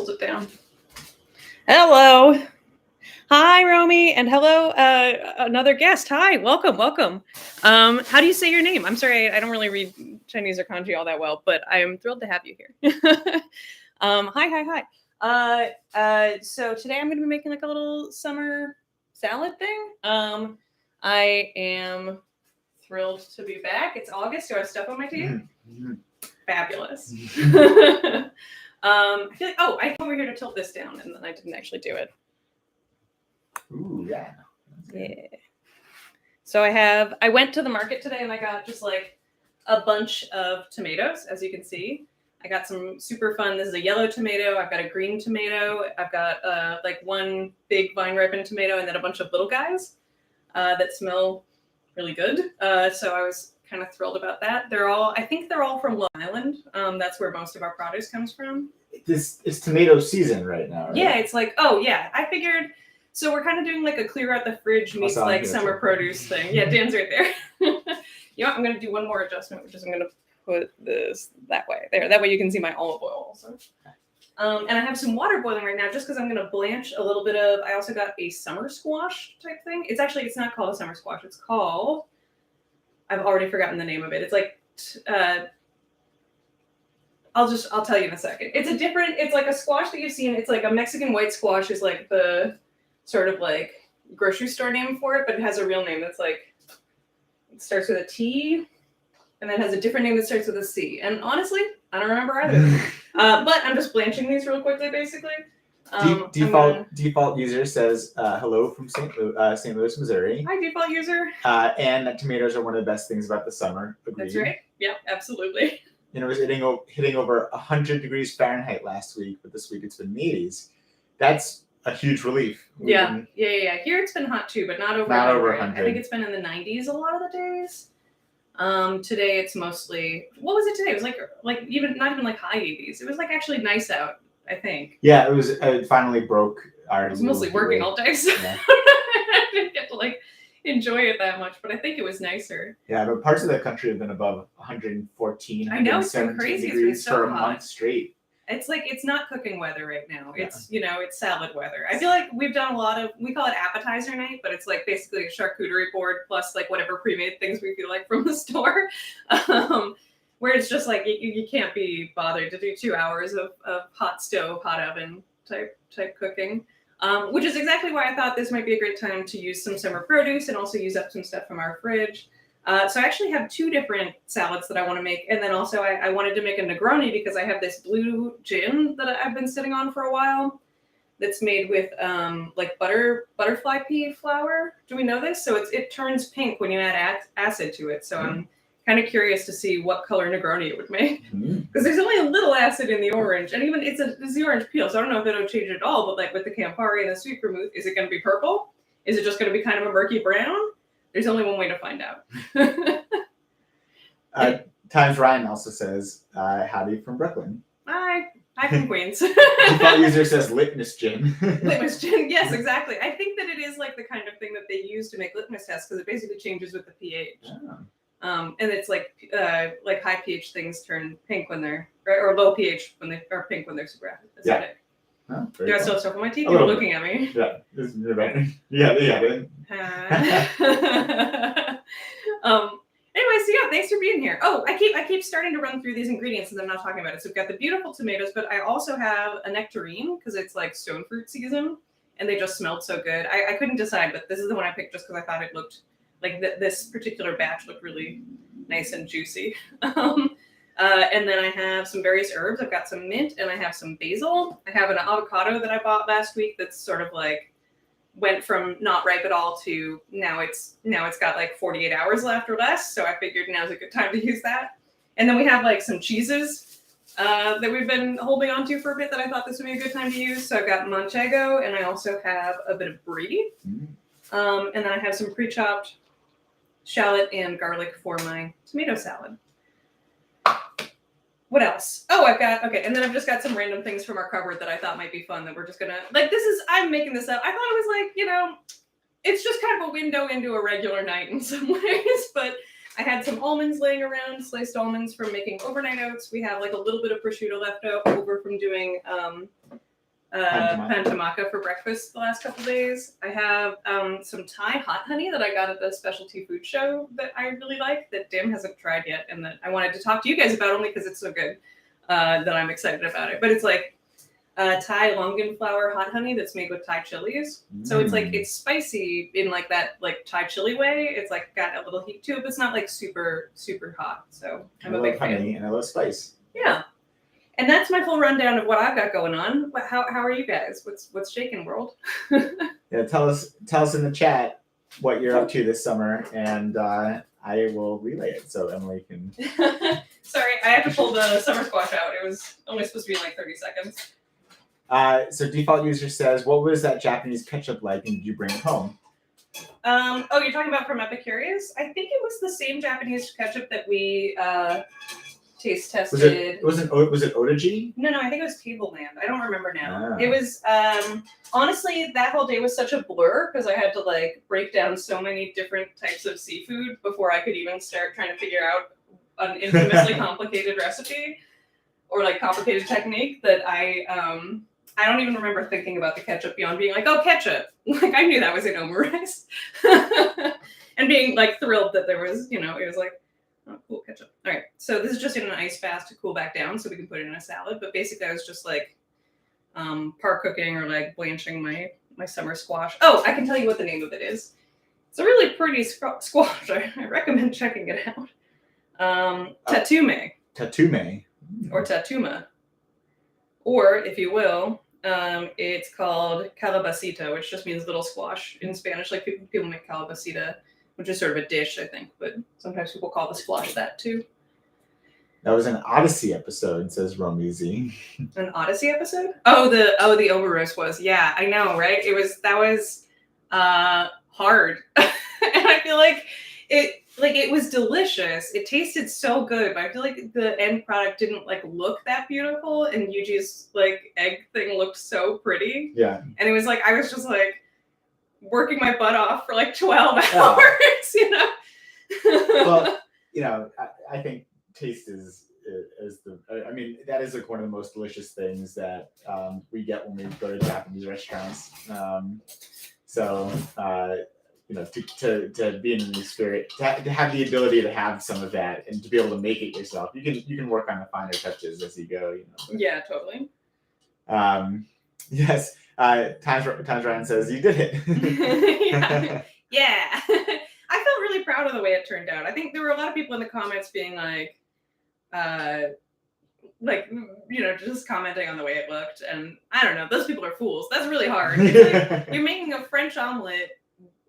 pulls it down. Hello. Hi, Romy, and hello, another guest. Hi, welcome. How do you say your name? I'm sorry, I don't really read Chinese or kanji all that well, but I am thrilled to have you here. Hi. So today I'm going to be making like a little summer salad thing. I am thrilled to be back. It's August. Do I have stuff on my teeth? Mm-hmm. Fabulous. I feel like, I came over here to tilt this down, and then I didn't actually do it. Ooh, yeah. Yeah. So I went to the market today and I got just like a bunch of tomatoes, as you can see. I got some super fun. This is a yellow tomato. I've got a green tomato. I've got like one big vine ripened tomato and then a bunch of little guys that smell really good. So I was kind of thrilled about that. I think they're all from Long Island. That's where most of our produce comes from. It's tomato season right now, right? Yeah, it's like, I figured. So we're kind of doing like a clear out the fridge meets like summer produce thing. Yeah, Dan's right there. You know what? I'm going to do one more adjustment, which is I'm going to put this that way. There. That way you can see my olive oil also. And I have some water boiling right now just because I'm going to blanch a little bit of, I also got a summer squash type thing. It's not called a summer squash. It's called, I've already forgotten the name of it. It's like, I'll tell you in a second. It's like a squash that you've seen. It's like a Mexican white squash is like the sort of like grocery store name for it, but it has a real name that's like, it starts with a T and then has a different name that starts with a C. And honestly, I don't remember either. But I'm just blanching these real quickly, basically. Default user says hello from St. Louis, Missouri. Hi, default user. And that tomatoes are one of the best things about the summer. Agreed. That's right. Yep, absolutely. And it was hitting over 100 degrees Fahrenheit last week, but this week it's been in the 80s. That's a huge relief. Yeah. Here it's been hot too, but not over 100. I think it's been in the 90s a lot of the days. Today it's mostly, what was it today? It was like even not even like high 80s. It was like actually nice out, I think. Yeah, it finally broke our. I was mostly working all day, so yeah. I didn't get to like enjoy it that much, but I think it was nicer. Yeah, but parts of the country have been above 114. I know, it's been crazy. Degrees it's been so for a hot. Month straight. It's like, it's not cooking weather right now. It's, it's salad weather. I feel like we've done a lot of, we call it appetizer night, but it's like basically a charcuterie board plus like whatever pre-made things we feel like from the store. Where it's just like, you can't be bothered to do 2 hours of hot stove, hot oven type cooking. Which is exactly why I thought this might be a great time to use some summer produce and also use up some stuff from our fridge. So I actually have 2 different salads that I want to make. And then also I wanted to make a Negroni because I have this blue gin that I've been sitting on for a while that's made with like butterfly pea flour. Do we know this? So it turns pink when you add acid to it. So I'm kind of curious to see what color Negroni it would make. Because there's only a little acid in the orange. And even it's the orange peel. So I don't know if it'll change at all. But like with the Campari and the sweet vermouth, is it going to be purple? Is it just going to be kind of a murky brown? There's only one way to find out. Times Ryan also says, howdy from Brooklyn. Hi from Queens. Default user says litmus gin. Litmus gin, yes, exactly. I think that it is like the kind of thing that they use to make litmus tests because it basically changes with the pH. And it's like high pH things turn pink when they're, or low pH when they are pink when they're super acidic. Yeah. Oh, do I still have stuff on my teeth? You're looking at me. Yeah. Yeah. Anyway, so yeah, thanks for being here. Oh, I keep starting to run through these ingredients and I'm not talking about it. So we've got the beautiful tomatoes, but I also have a nectarine because it's like stone fruit season and they just smelled so good. I couldn't decide, but this is the one I picked just because I thought it looked like this particular batch looked really nice and juicy. And then I have some various herbs. I've got some mint and I have some basil. I have an avocado that I bought last week that's sort of like went from not ripe at all to now it's got like 48 hours left or less. So I figured now's a good time to use that. And then we have like some cheeses that we've been holding on to for a bit that I thought this would be a good time to use. So I've got Manchego and I also have a bit of brie. And then I have some pre-chopped shallot and garlic for my tomato salad. What else? Oh, and then I've just got some random things from our cupboard that I thought might be fun that we're just gonna, I'm making this up. I thought it was like, it's just kind of a window into a regular night in some ways, but I had some almonds laying around, sliced almonds from making overnight oats. We have like a little bit of prosciutto left over from doing pan tamaka for breakfast the last couple days. I have some Thai hot honey that I got at the specialty food show that I really like that Dim hasn't tried yet, and that I wanted to talk to you guys about only because it's so good that I'm excited about it. But it's like Thai longan flower hot honey that's made with Thai chilies. So it's like it's spicy in like that like Thai chili way. It's like got a little heat to it, but it's not like super hot. So I'm a big fan. Honey and I love spice. Yeah. And that's my full rundown of what I've got going on. How are you guys? What's shaking, world? Yeah, tell us in the chat what you're up to this summer, and I will relay it so Emily can. Sorry, I have to pull the summer squash out. It was only supposed to be like 30 seconds. So default user says, what was that Japanese ketchup like, and did you bring it home? Oh, you're talking about from Epicurious? I think it was the same Japanese ketchup that we taste tested. Was it Odaji? No, I think it was Tableland. I don't remember now. It was honestly, that whole day was such a blur because I had to like break down so many different types of seafood before I could even start trying to figure out an infamously complicated recipe or like complicated technique that I don't even remember thinking about the ketchup beyond being like, oh, ketchup. Like I knew that was in omurice. And being like thrilled that there was, it was like, oh, cool ketchup. All right. So this is just in an ice fast to cool back down so we can put it in a salad. But basically I was just like par cooking or like blanching my summer squash. Oh, I can tell you what the name of it is. It's a really pretty squash. I recommend checking it out. Tatume. Tatume. Or tatuma. Or, if you will, it's called calabacita, which just means little squash in Spanish. Like people make calabacita, which is sort of a dish, I think, but sometimes people call the squash that too. That was an Odyssey episode, says Romezy. An Odyssey episode? Oh, the omurice was. Yeah, I know, right? That was hard. And I feel like it was delicious. It tasted so good, but I feel like the end product didn't like look that beautiful, and Yuji's like egg thing looked so pretty. Yeah. And it was like I was just like working my butt off for like 12 hours, Well, I think taste is that is like one of the most delicious things that we get when we go to Japanese restaurants. To be in the spirit, to have the ability to have some of that and to be able to make it yourself, you can work on the finer touches as you go. Yeah, totally. Yes. Times Ryan says you did it. Yeah. I felt really proud of the way it turned out. I think there were a lot of people in the comments being like, just commenting on the way it looked, and I don't know. Those people are fools. That's really hard. It's like, you're making a French omelet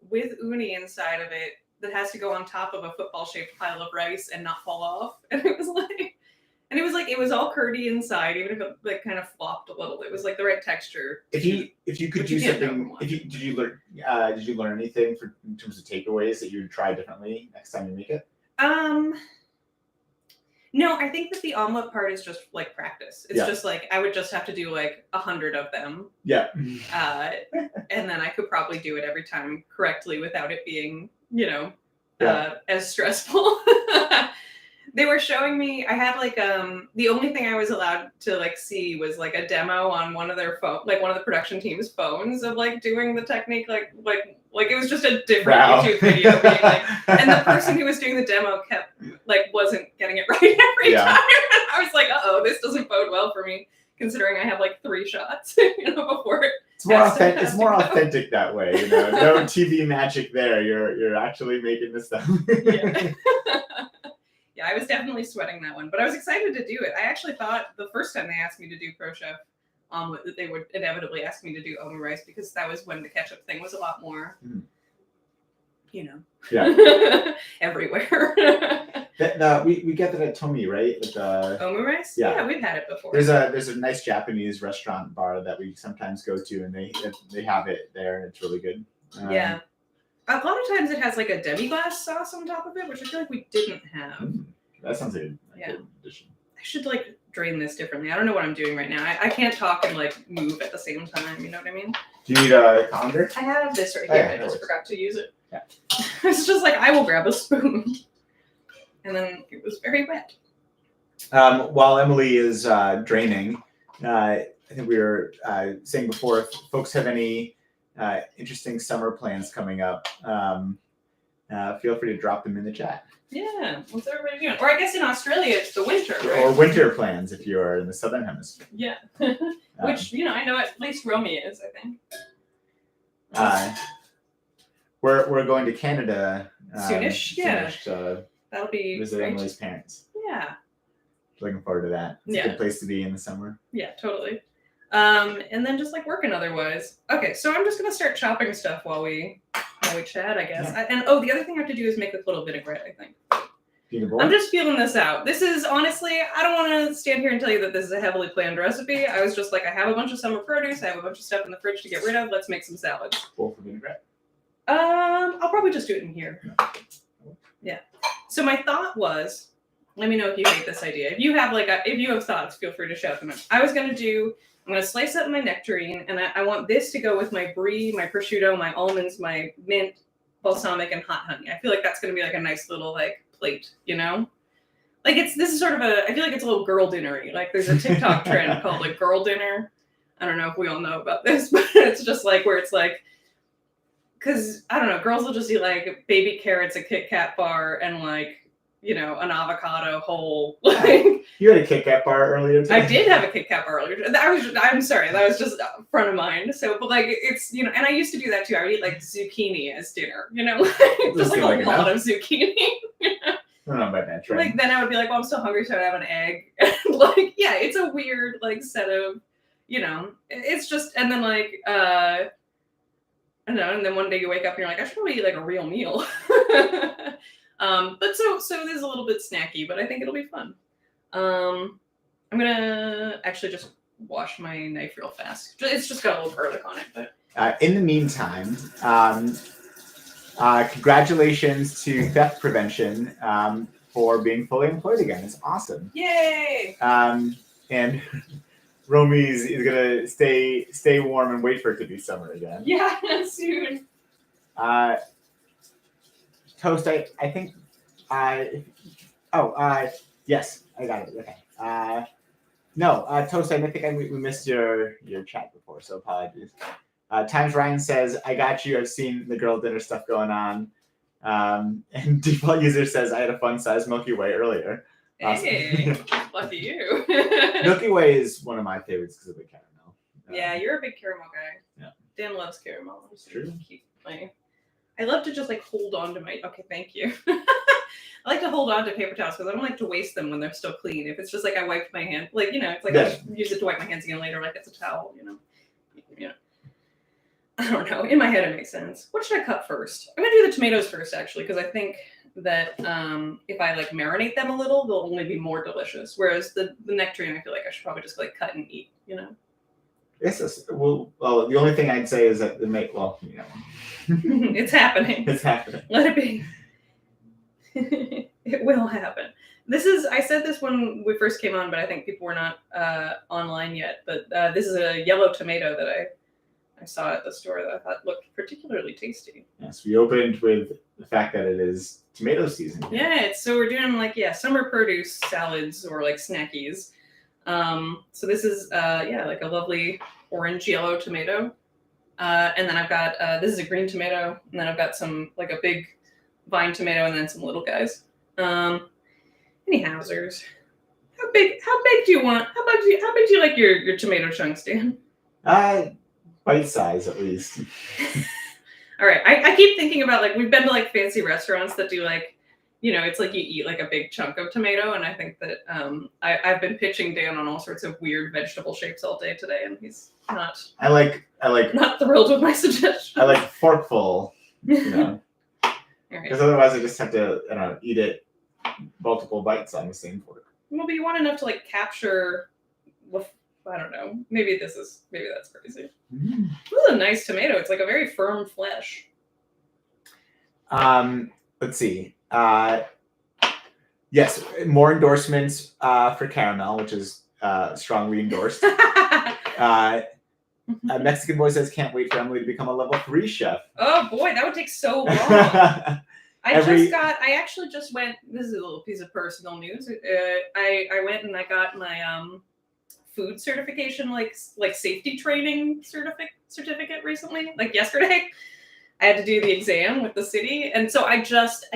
with uni inside of it that has to go on top of a football-shaped pile of rice and not fall off. And it was all curdy inside, even if it like kind of flopped a little. It was like the right texture. If you could do something, did you learn anything in terms of takeaways that you would try differently next time you make it? No, I think that the omelet part is just like practice. It's just like I would just have to do like 100 of them. Yeah. And then I could probably do it every time correctly without it being, as stressful. They were showing me, I had like the only thing I was allowed to like see was like a demo on one of their phone, like one of the production team's phones of like doing the technique, like it was just a different YouTube video being like, and the person who was doing the demo wasn't getting it right every time. I was like, this doesn't bode well for me, considering I have like 3 shots, before it. It's more authentic that way, No TV magic there. You're actually making this stuff. Yeah. Yeah, I was definitely sweating that one, but I was excited to do it. I actually thought the first time they asked me to do Pro Chef omelet that they would inevitably ask me to do omurice, because that was when the ketchup thing was a lot more, everywhere. We get that at Tomi, right? With omurice? Yeah, we've had it before. There's a nice Japanese restaurant bar that we sometimes go to, and they have it there, and it's really good. Yeah. A lot of times it has like a demi-glace sauce on top of it, which I feel like we didn't have. That sounds like a good addition. I should like drain this differently. I don't know what I'm doing right now. I can't talk and like move at the same time. You know what I mean? Do you need a colander? I have this right here. I just forgot to use it. Yeah. It's just like, I will grab a spoon. And then it was very wet. While Emily is draining, I think we were saying before, if folks have any interesting summer plans coming up, feel free to drop them in the chat. Yeah, what's everybody doing? Or I guess in Australia it's the winter, right? Or winter plans if you are in the southern hemisphere. Yeah, which I know at least Romy is. I think. We're going to Canada Soonish, yeah. That'll be visit great. Emily's parents. Yeah. Looking forward to that. It's a good place to be in the summer. Yeah, totally. And then just like working otherwise. Okay, so I'm just gonna start chopping stuff while we chat, I guess. Yeah. The other thing I have to do is make a little vinaigrette, I think. I'm just feeling this out. This is honestly, I don't want to stand here and tell you that this is a heavily planned recipe. I was just like, I have a bunch of summer produce. I have a bunch of stuff in the fridge to get rid of. Let's make some salads. Bowl for vinaigrette. I'll probably just do it in here. Yeah. So my thought was, let me know if you hate this idea. If you have thoughts, feel free to shout them out. I'm gonna slice up my nectarine, and I want this to go with my brie, my prosciutto, my almonds, my mint, balsamic, and hot honey. I feel like that's gonna be like a nice little like plate, Like this is sort of I feel like it's a little girl dinner-y. Like there's a TikTok trend called like girl dinner. I don't know if we all know about this, but it's just like where it's like, because I don't know, girls will just eat like baby carrots, a Kit Kat bar, and like, an avocado whole. Like you had a Kit Kat bar earlier today. I did have a Kit Kat bar earlier. I'm sorry, that was just front of mind. So, but like it's and I used to do that too. I would eat like zucchini as dinner. Just like a lot of zucchini. I don't know about that trend. Like then I would be like, well, I'm still hungry, so I'd have an egg. And like it's a weird like set of, it's just, and then like I don't know, and then one day you wake up and you're like, I should probably eat like a real meal. But so this is a little bit snacky, but I think it'll be fun. I'm gonna actually just wash my knife real fast. It's just got a little garlic on it, but. In the meantime, congratulations to Theft Prevention for being fully employed again. It's awesome. Yay! And Romy's is gonna stay warm and wait for it to be summer again. Yeah, soon. Toast, I think yes, I got it. Okay. No, Toast, I think we missed your chat before, so apologies. Times Ryan says, I got you. I've seen the girl dinner stuff going on. And default user says, I had a fun size Milky Way earlier. Hey, lucky you. Milky Way is one of my favorites because of the caramel. Yeah, you're a big caramel guy. Yeah. Dan loves caramel. It's true. Keep playing. I love to just like hold on to my. Okay, thank you. I like to hold on to paper towels because I don't like to waste them when they're still clean. If it's just like I wiped my hand, like it's like I use it to wipe my hands again later, like it's a towel, I don't know. In my head, it makes sense. What should I cut first? I'm gonna do the tomatoes first, actually, because I think that if I like marinate them a little, they'll only be more delicious. Whereas the nectarine, I feel like I should probably just like cut and eat. Well, the only thing I'd say is that It's happening. It's happening. Let it be. It will happen. I said this when we first came on, but I think people were not online yet. But this is a yellow tomato that I saw at the store that I thought looked particularly tasty. Yes, we opened with the fact that it is tomato season. Yeah, so we're doing summer produce salads or like snackies. So this is like a lovely orange yellow tomato. And then I've got this is a green tomato, and then I've got some like a big vine tomato, and then some little guys. Any Hausers? How big do you want? How big do you like your tomato chunks, Dan? Bite size at least. All right. I keep thinking about like we've been to like fancy restaurants that do like, it's like you eat like a big chunk of tomato, and I think that I've been pitching Dan on all sorts of weird vegetable shapes all day today, and he's not. I like not thrilled with my suggestion. I like forkful, All right. because otherwise I just have to eat it multiple bites on the same fork. Well, but you want enough to like capture. I don't know. Maybe that's crazy. Mm. This is a nice tomato. It's like a very firm flesh. Let's see. Yes, more endorsements for caramel, which is strongly endorsed. Mexican Boy says, can't wait for Emily to become a level 3 chef. Oh boy, that would take so long. I actually just went, this is a little piece of personal news. I went and I got my food certification, like safety training certificate recently, like yesterday. I had to do the exam with the city, and so I just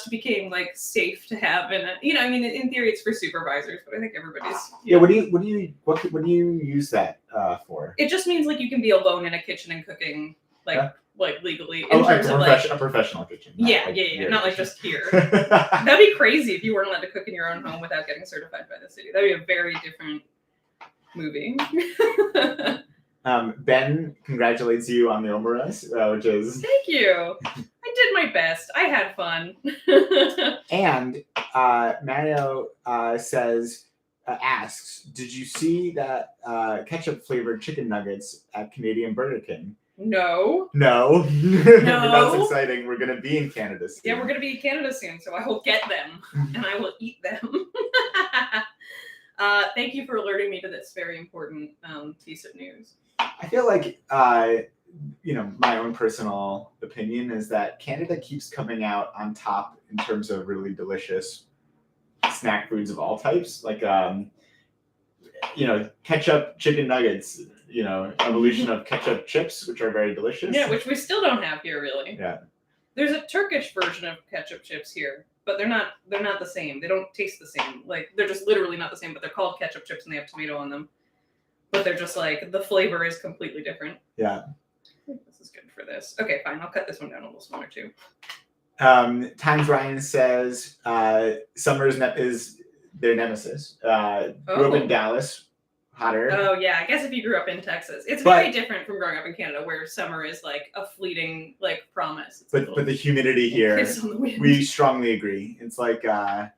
became like safe to have, and I mean, in theory, it's for supervisors, but I think everybody's. Yeah. What do you use that for? It just means like you can be alone in a kitchen and cooking like legally in Oh, terms of like a professional kitchen. yeah, not like just here. That'd be crazy if you weren't allowed to cook in your own home without getting certified by the city. That'd be a very different movie. Ben congratulates you on the omurice, which is... Thank you. I did my best. I had fun. And Mario asks, did you see that ketchup flavored chicken nuggets at Canadian Burger King? No. No. That's exciting. We're going to be in Canada soon. Yeah, we're going to be in Canada soon, so I will get them and I will eat them. Thank you for alerting me to this very important piece of news. I feel like, my own personal opinion is that Canada keeps coming out on top in terms of really delicious snack foods of all types. Like, ketchup chicken nuggets, evolution of ketchup chips, which are very delicious. Yeah, which we still don't have here, really. Yeah. There's a Turkish version of ketchup chips here, but they're not the same. They don't taste the same. Like, they're just literally not the same, but they're called ketchup chips and they have tomato on them. But they're just like, the flavor is completely different. Yeah. I think this is good for this. Okay, fine. I'll cut this one down a little smaller too. Times Ryan says summer is their nemesis. Grew up in Dallas, hotter. Oh yeah, I guess if you grew up in Texas, it's very different from growing up in Canada, where summer is like a fleeting promise. But the humidity here, we strongly agree. It's like no, I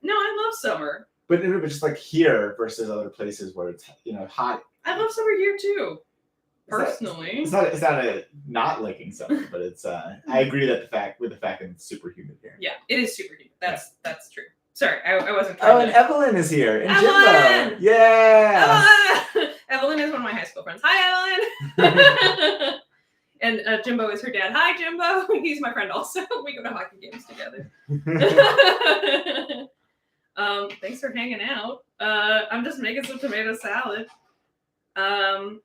love summer. But just like here versus other places where it's hot. I love summer here too. Personally, it's not a not liking summer, but it's I agree that the fact that it's super humid here. Yeah, it is super humid. That's true. Sorry, I wasn't. And Evelyn is here. And Jimbo. Yeah. Evelyn is one of my high school friends. Hi, Evelyn. And Jimbo is her dad. Hi, Jimbo. He's my friend also. We go to hockey games together. Thanks for hanging out. I'm just making some tomato salad. I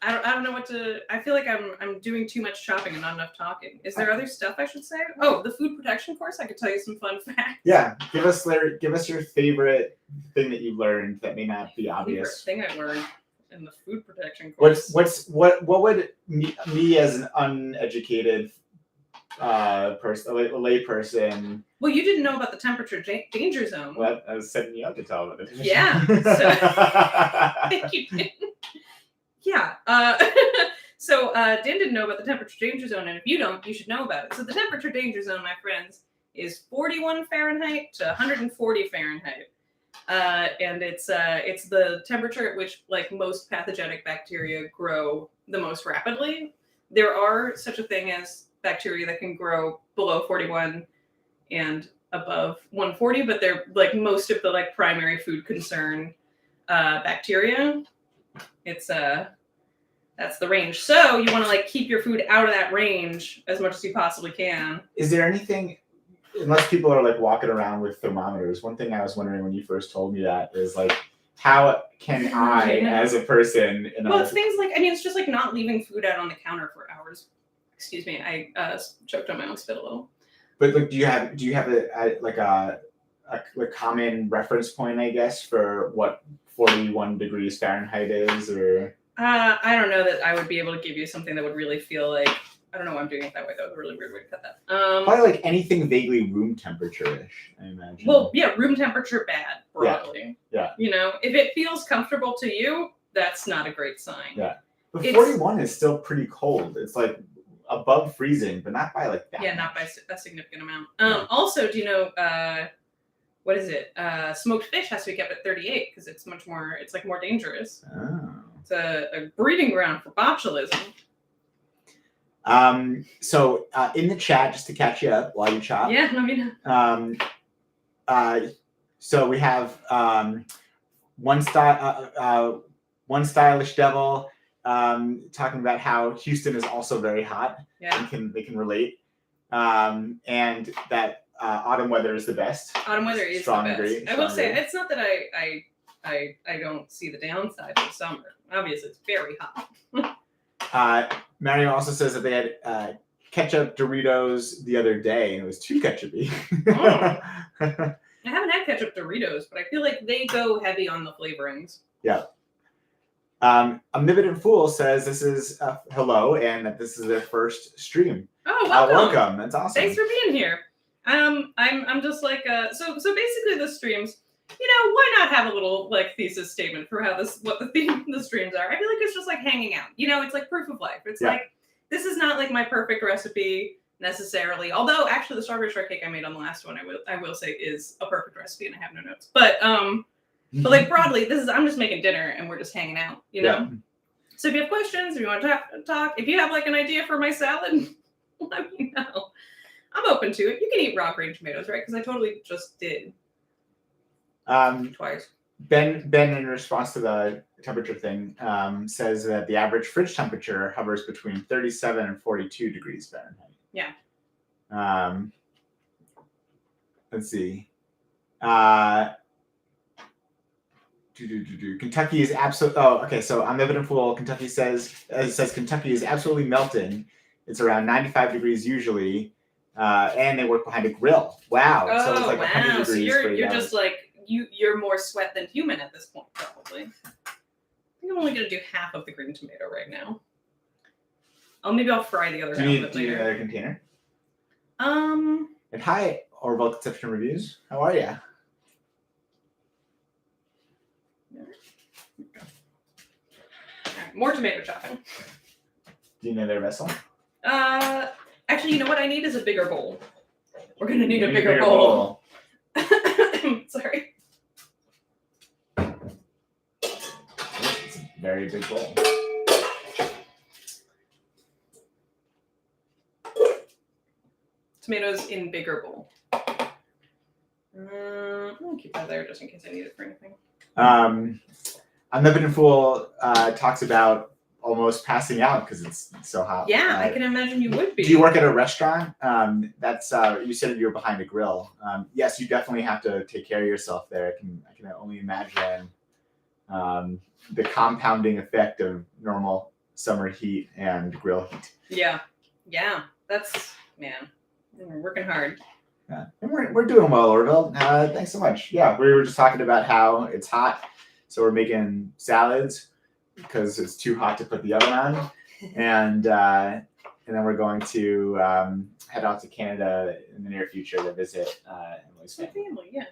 don't know what to. I feel like I'm doing too much chopping and not enough talking. Is there other stuff I should say? Oh, the food protection course. I could tell you some fun facts. Yeah, give us your favorite thing that you learned that may not be obvious. Favorite thing I learned in the food protection course. What would me as an uneducated person, a lay person? Well, you didn't know about the temperature danger zone. Well, I was setting you up to tell about it. Yeah. So, thank you. Yeah. So Dan didn't know about the temperature danger zone, and if you don't, you should know about it. So the temperature danger zone, my friends, is 41 Fahrenheit to 140 Fahrenheit, and it's the temperature at which most pathogenic bacteria grow the most rapidly. There are such a thing as bacteria that can grow below 41 and above 140, but they're most of the primary food concern bacteria. It's that's the range. So you want to keep your food out of that range as much as you possibly can. Is there anything, unless people are walking around with thermometers? One thing I was wondering when you first told me that is how can I, as a person, it's things it's just not leaving food out on the counter for hours. Excuse me, I choked on my own spit a little. But do you have a common reference point, I guess, for what 41 degrees Fahrenheit is, or? I don't know that I would be able to give you something that would really feel I don't know why I'm doing it that way. That was a really weird way to cut that. Probably anything vaguely room temperature-ish, I imagine. Well, yeah, room temperature bad, broadly. Yeah. If it feels comfortable to you, that's not a great sign. Yeah. But 41 is still pretty cold. It's above freezing, but not by that. Yeah, not by a significant amount. Also, do you know what is it? Smoked fish has to be kept at 38 because it's more dangerous. Oh. It's a breeding ground for botulism. So in the chat, just to catch you up while you chop. Yeah, I mean. So we have one stylish devil talking about how Houston is also very hot. Yeah. They can relate. And that autumn weather is the best. Autumn weather is the best. I will say it's not that I I don't see the downside of summer. Obviously, it's very hot. Mario also says that they had ketchup Doritos the other day, and it was too ketchupy. I haven't had ketchup Doritos, but I feel like they go heavy on the flavorings. Yeah. Omnipotent Fool says this is hello, and that this is their first stream. Oh, welcome! Welcome. That's awesome. Thanks for being here. I'm just like so basically the streams. You know, why not have a little like thesis statement for how what the theme the streams are? I feel like it's just like hanging out. You know, it's like proof of life. It's like this is not like my perfect recipe necessarily. Although actually the strawberry shortcake I made on the last one, I will say is a perfect recipe and I have no notes. But like broadly, I'm just making dinner and we're just hanging out, you know? Yeah. So if you have questions, if you want to talk, if you have like an idea for my salad, let me know. I'm open to it. You can eat raw green tomatoes, right? Because I totally just did. Twice. Ben, in response to the temperature thing, says that the average fridge temperature hovers between 37 and 42 degrees Fahrenheit. Yeah. Let's see. Kentucky is absolutely. Oh, okay. So Omnipotent Fool, Kentucky says Kentucky is absolutely melting. It's around 95 degrees usually, and they work behind a grill. Wow. Oh, so it's like 100 degrees. So you're just like you're more sweat than human at this point, probably. I think I'm only gonna do half of the green tomato right now. Maybe I'll fry the other half. Do you need another container? And hi, Orville Conception Reviews. How are you? More tomato chopping. Do you need another vessel? Actually, you know what I need is a bigger bowl. We're gonna need a bigger bowl. Sorry. It's a very big bowl. Tomatoes in bigger bowl. I'll keep that there just in case I need it for anything. Omnipotent Fool talks about almost passing out because it's so hot. Yeah, I can imagine you would be. Do you work at a restaurant? That's you said you were behind a grill. Yes, you definitely have to take care of yourself there. I can only imagine the compounding effect of normal summer heat and grill heat. Yeah, that's we're working hard. Yeah, and we're doing well, Orville. Thanks so much. Yeah, we were just talking about how it's hot. So we're making salads because it's too hot to put the oven on, and then we're going to head out to Canada in the near future to visit Emily's family. Yeah.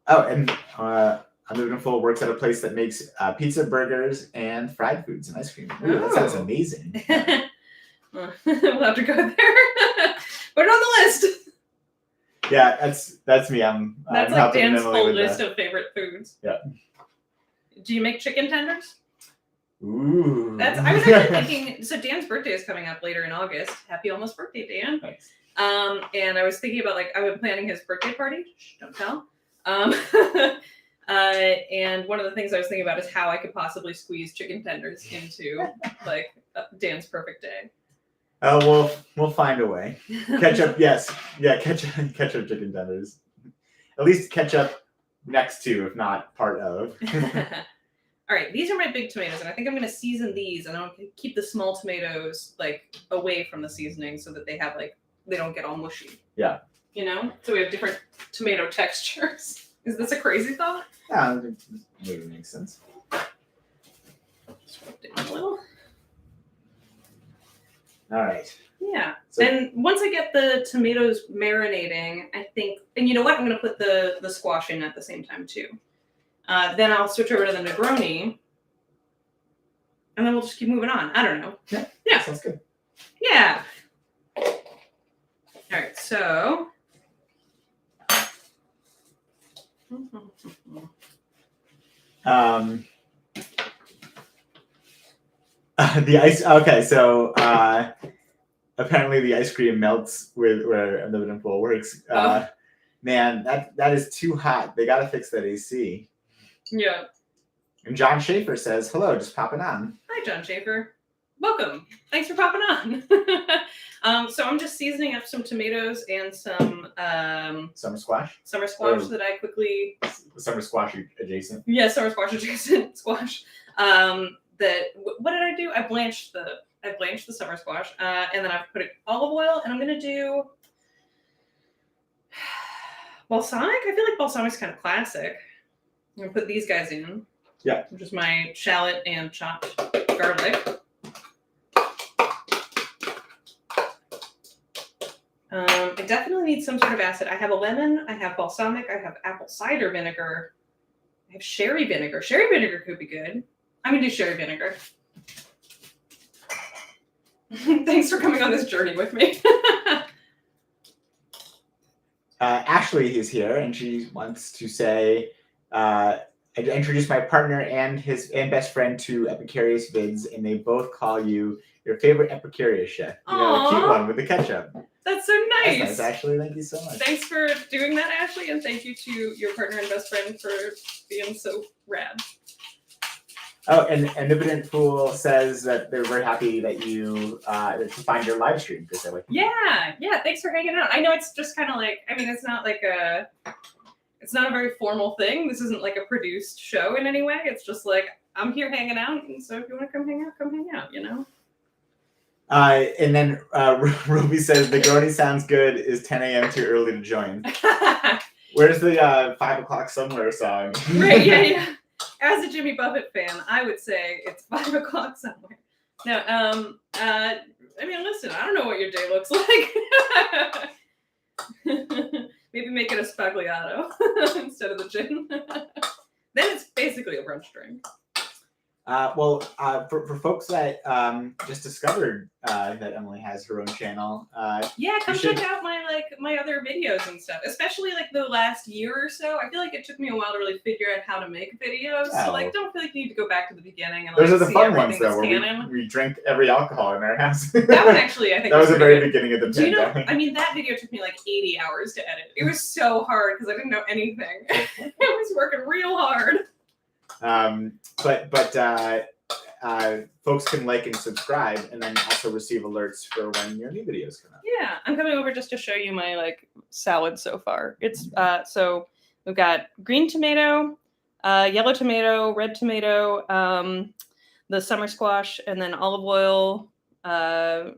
And Omnipotent Fool works at a place that makes pizza, burgers, and fried foods and ice cream. Ooh, that sounds amazing. We'll have to go there. Put it on the list. Yeah, that's me. That's like Dan's whole list of favorite foods. Yeah. Do you make chicken tenders? Ooh. I was actually thinking. So Dan's birthday is coming up later in August. Happy almost birthday, Dan. Thanks. And I was thinking about I've been planning his birthday party. Shh, don't tell. And one of the things I was thinking about is how I could possibly squeeze chicken tenders into Dan's perfect day. Oh, we'll find a way. Ketchup, yes. Yeah, ketchup chicken tenders. At least ketchup next to, if not part of. All right, these are my big tomatoes, and I think I'm going to season these, and I'm going to keep the small tomatoes away from the seasoning so that they have they don't get all mushy. Yeah. You know? So we have different tomato textures. Is this a crazy thought? Yeah, it maybe makes sense. Just rub it in a little. All right. Yeah. So, and once I get the tomatoes marinating, I think, and you know what? I'm going to put the squash in at the same time too. Then I'll switch over to the Negroni, and then we'll just keep moving on. I don't know. Yeah. Sounds good. Yeah. All right. So. The ice. Okay, so apparently the ice cream melts where Omnipotent Fool works. Man, that is too hot. They gotta fix that AC. Yeah. And John Schaefer says, "Hello, just popping on." Hi, John Schaefer. Welcome. Thanks for popping on. So I'm just seasoning up some tomatoes and some Summer squash. summer squash Oh. that I quickly. Summer squash adjacent. Yeah, summer squash adjacent squash. What did I do? I blanched the summer squash, and then I've put it olive oil, and I'm gonna do balsamic. I feel like balsamic's kind of classic. I'm gonna put these guys in. Yeah. Which is my shallot and chopped garlic. I definitely need some sort of acid. I have a lemon, I have balsamic, I have apple cider vinegar, I have sherry vinegar. Sherry vinegar could be good. I'm gonna do sherry vinegar. Thanks for coming on this journey with me. Ashley is here, and she wants to say, I introduced my partner and his best friend to Epicurious Vids, and they both call you your favorite Epicurious chef. You know, the cute one with the ketchup. That's so nice. That's nice, Ashley. Thank you so much. Thanks for doing that, Ashley, and thank you to your partner and best friend for being so rad. Oh, and Omnipotent Fool says that they're very happy that you to find your live stream because they're like, yeah. Thanks for hanging out. I know it's just kind of like, I mean, it's not a very formal thing. This isn't like a produced show in any way. It's just like I'm here hanging out, and so if you want to come hang out. You know. And then Ruby says Negroni sounds good. Is 10 a.m. too early to join? Where's the 5 o'clock somewhere song? Right, yeah. As a Jimmy Buffett fan, I would say it's 5 o'clock somewhere. No, I mean, listen, I don't know what your day looks like. Maybe make it a spagliato instead of the gin. Then it's basically a brunch drink. For folks that just discovered that Emily has her own channel, come check out my other videos and stuff. Especially like the last year or so. I feel like it took me a while to really figure out how to make videos. Oh. So don't feel like you need to go back to the beginning and those are the see fun ones everything though, that's where we drink every alcohol in our house. That one actually, I think that was the very good. beginning of the Do you know? pandemic. I mean, that video took me like 80 hours to edit. It was so hard because I didn't know anything. I was working real hard. Folks can like and subscribe, and then also receive alerts for when your new videos come out. Yeah, I'm coming over just to show you my salad so far. It's so we've got green tomato, yellow tomato, red tomato, the summer squash, and then olive oil,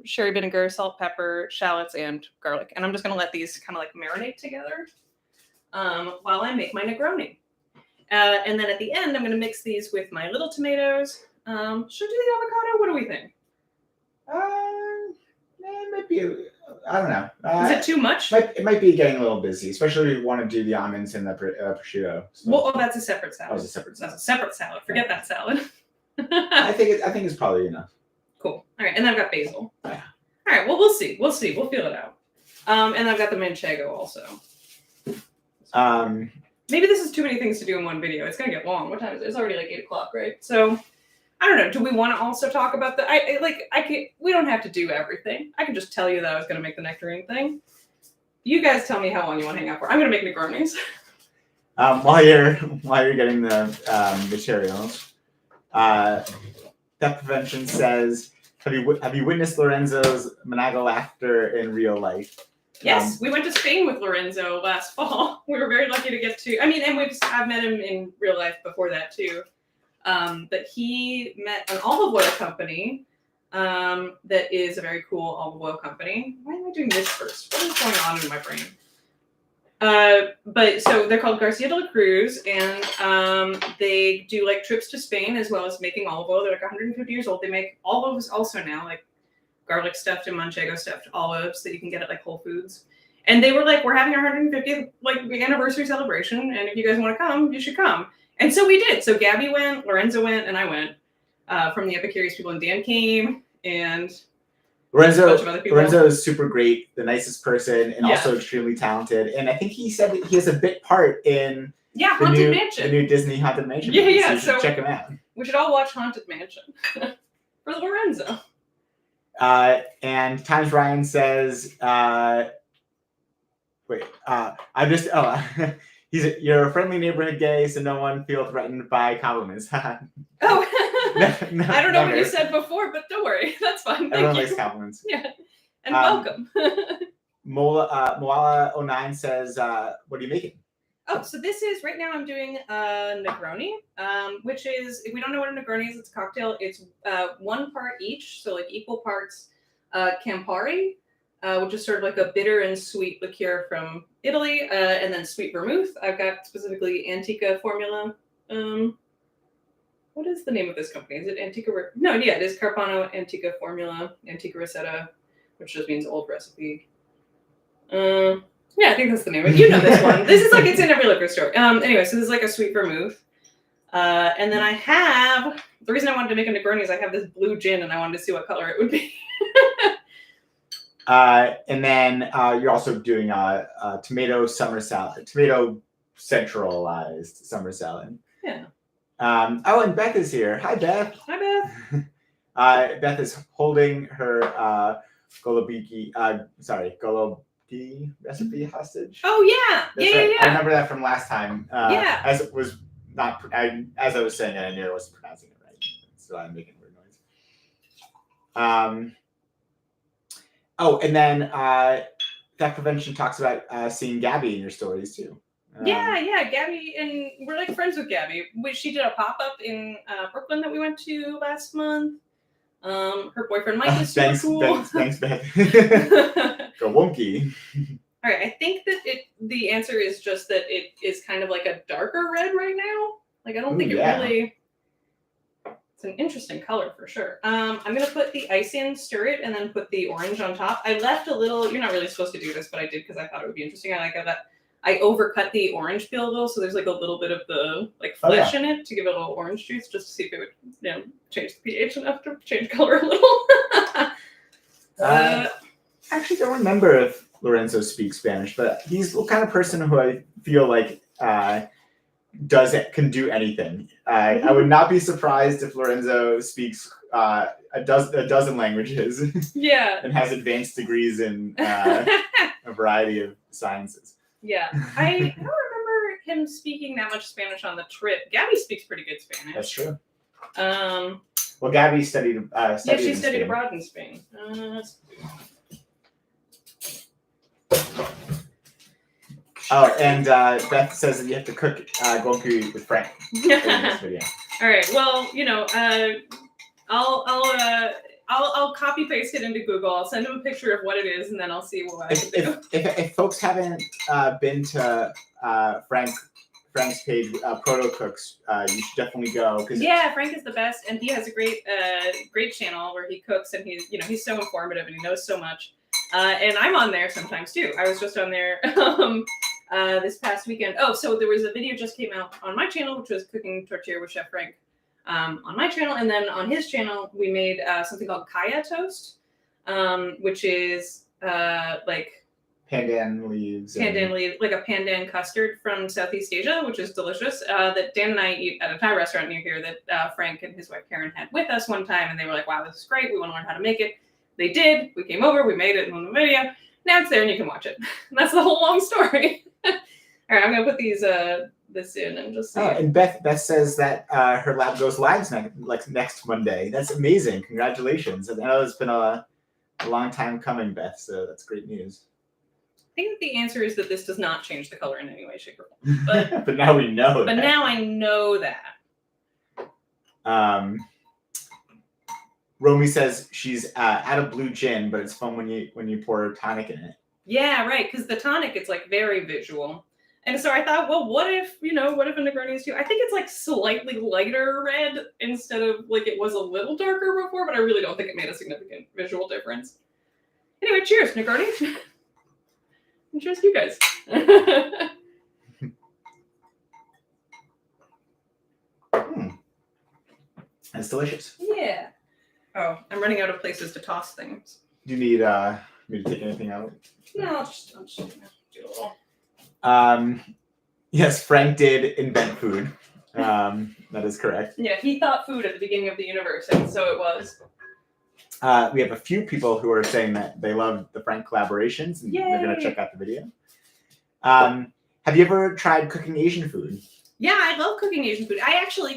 sherry vinegar, salt, pepper, shallots, and garlic. And I'm just gonna let these kind of marinate together while I make my Negroni. And then at the end, I'm gonna mix these with my little tomatoes. Should I do the avocado? What do we think? It might be. I don't know. Is it too much? It might be getting a little busy, especially if you want to do the almonds and the prosciutto. So. Well, that's a separate salad. Oh, it's a separate salad. That's a separate salad. Forget that salad. I think it's probably enough. Cool. All right, and then I've got basil. Yeah. All right. Well, we'll see. We'll feel it out. And I've got the manchego also. Maybe this is too many things to do in one video. It's gonna get long. What time is it? It's already 8 o'clock, right? So. I don't know. Do we want to also talk about we don't have to do everything. I can just tell you that I was going to make the nectarine thing. You guys tell me how long you want to hang out for. I'm going to make Negronis. While you're getting the materials, Theft Prevention says, have you witnessed Lorenzo's Monaco laughter in real life? Yes, we went to Spain with Lorenzo last fall. We were very lucky to get to. I mean, and I've met him in real life before that too. But he met an olive oil company that is a very cool olive oil company. Why am I doing this first? What is going on in my brain? But so they're called Garcia de la Cruz, and they do trips to Spain as well as making olive oil. They're 150 years old. They make olives also now, garlic stuffed and manchego stuffed olives that you can get at Whole Foods. And they were we're having our 150th anniversary celebration, and if you guys want to come, you should come. And so we did. So Gabby went, Lorenzo went, and I went from the Epicurious people, and Dan came, and Lorenzo, a bunch of other people. Lorenzo is super great, the nicest person, and also extremely talented. And I think he said that he has a bit part in Haunted Mansion. The new Disney Haunted Mansion. Yeah. So you should check him out. We should all watch Haunted Mansion for Lorenzo. And Times Ryan says, you're a friendly neighborhood gay, so no one feel threatened by compliments. Oh, I don't know what you said before, but don't worry. That's fine. Everyone Thank likes you. compliments. Yeah. And welcome. Moala09 says, what are you making? Oh, so this is, right now I'm doing a Negroni, which is, if we don't know what a Negroni is, it's a cocktail. It's 1 part each, so like equal parts Campari, which is sort of like a bitter and sweet liqueur from Italy, and then sweet vermouth. I've got specifically Antica formula. What is the name of this company? Is it Antica? No, yeah, it is Carpano Antica Formula, Antica Rosetta, which just means old recipe. Yeah, I think that's the name of it. You know this one. This is like, it's in every liquor store. Anyway, so this is like a sweet vermouth. And then I have, the reason I wanted to make a Negroni is I have this blue gin and I wanted to see what color it would be. And then you're also doing a tomato summer salad, tomato centralized summer salad. Yeah. Oh, and Beth is here. Hi, Beth. Hi, Beth. Beth is holding her Gologi recipe hostage. Oh yeah, That's yeah, right. yeah. I remember that from last time. Yeah. As it was not, as I was saying it, I knew I wasn't pronouncing it right, so I'm making a weird noise. Oh, and then theft prevention talks about seeing Gabby in your stories too. Yeah, Gabby, and we're like friends with Gabby. She did a pop-up in Brooklyn that we went to last month. Her boyfriend Mike is super cool. Thanks, Beth. Go wonky. All right, I think that the answer is just that it is kind of like a darker red right now. Like I don't think it really. It's an interesting color for sure. I'm gonna put the ice in, stir it, and then put the orange on top. I left a little. You're not really supposed to do this, but I did because I thought it would be interesting. I overcut the orange peel a little, so there's like a little bit of the like flesh in it to give it a little orange juice, just to see if it would, change the pH enough to change color a little. Actually, don't remember if Lorenzo speaks Spanish, but he's the kind of person who I feel like can do anything. I would not be surprised if Lorenzo speaks a dozen languages. Yeah. And has advanced degrees in a variety of sciences. Yeah, I don't remember him speaking that much Spanish on the trip. Gabby speaks pretty good Spanish. That's true. Well, Gabby studied. She studied abroad in Spain. Oh, and Beth says that you have to cook gonku with Frank in this video. All right. Well, I'll copy paste it into Google. I'll send him a picture of what it is, and then I'll see what I can do. If folks haven't been to Frank's page, Proto Cooks, you should definitely go. Yeah, Frank is the best, and he has a great channel where he cooks, and he's so informative and he knows so much. And I'm on there sometimes too. I was just on there this past weekend. Oh, so there was a video just came out on my channel, which was cooking tortilla with Chef Frank. On my channel, and then on his channel, we made something called kaya toast, which is like pandan leaves, like a pandan custard from Southeast Asia, which is delicious. That Dan and I eat at a Thai restaurant near here that Frank and his wife Karen had with us one time, and they were like, "Wow, this is great. We want to learn how to make it." They did. We came over, we made it in the video. Now it's there, and you can watch it. And that's the whole long story. All right, I'm gonna put this in and just see. Oh, and Beth says that her lab goes live next Monday. That's amazing. Congratulations. I know it's been a long time coming, Beth, so that's great news. I think the answer is that this does not change the color in any way, shape, or form. But, but now we know that. But now I know that. Romy says she's out of blue gin, but it's fun when you pour tonic in it. Yeah, right, because the tonic, it's like very visual. And so I thought, well, what if a Negroni is too? I think it's like slightly lighter red instead of like it was a little darker before, but I really don't think it made a significant visual difference. Anyway, cheers, Negroni. And cheers to you guys. That's delicious. Yeah. Oh, I'm running out of places to toss things. Do you need me to take anything out? No, I'll just do a little. Yes, Frank did invent food. That is correct. Yeah, he thought food at the beginning of the universe, and so it was. We have a few people who are saying that they love the Frank collaborations, and they're going to check out the video. Have you ever tried cooking Asian food? Yeah, I love cooking Asian food.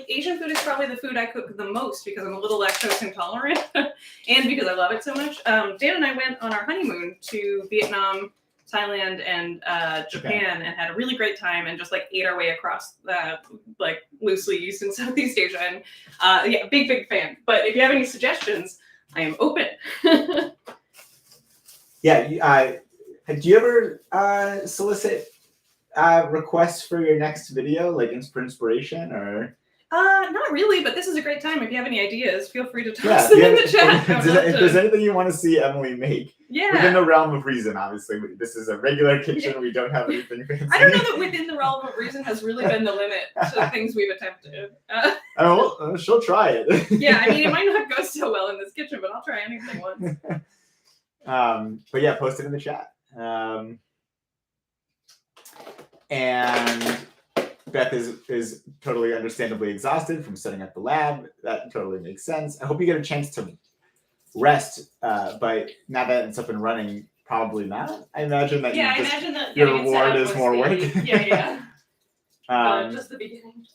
Asian food is probably the food I cook the most because I'm a little lactose intolerant and because I love it so much. Dan and I went on our honeymoon to Vietnam, Thailand, and Japan and had a really great time and just like ate our way across like loosely East and Southeast Asia. And yeah, big fan. But if you have any suggestions, I am open. Yeah, do you ever solicit requests for your next video, like for inspiration, or? Not really, but this is a great time. If you have any ideas, feel free to toss them in the chat. If there's anything you want to see Emily make, yeah, within the realm of reason, obviously. This is a regular kitchen. Yeah. We don't have anything fancy. I don't know that within the realm of reason has really been the limit to things we've attempted. She'll try it. Yeah, I mean, it might not go so well in this kitchen, but I'll try anything once. But yeah, post it in the chat. And Beth is totally understandably exhausted from setting up the lab. That totally makes sense. I hope you get a chance to rest, but now that it's up and running, probably not. I imagine that your reward is more work. Yeah. Just the beginning.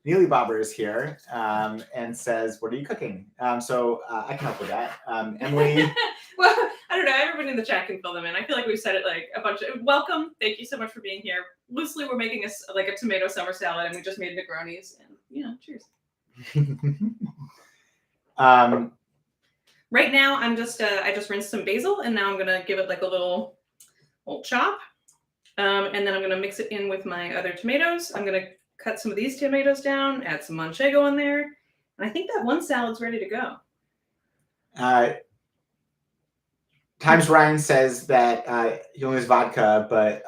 Neely Bobber is here and says, "What are you cooking?" So I can help with that. Emily. Well, I don't know. Everybody in the chat can fill them in. I feel like we've said it like a bunch of. Welcome. Thank you so much for being here. Loosely, we're making a tomato summer salad, and we just made Negronis. And cheers. Right now, I'm just I just rinsed some basil, and now I'm gonna give it like a little chop, and then I'm gonna mix it in with my other tomatoes. I'm gonna cut some of these tomatoes down, add some manchego in there, and I think that one salad's ready to go. Times Ryan says that he only has vodka, but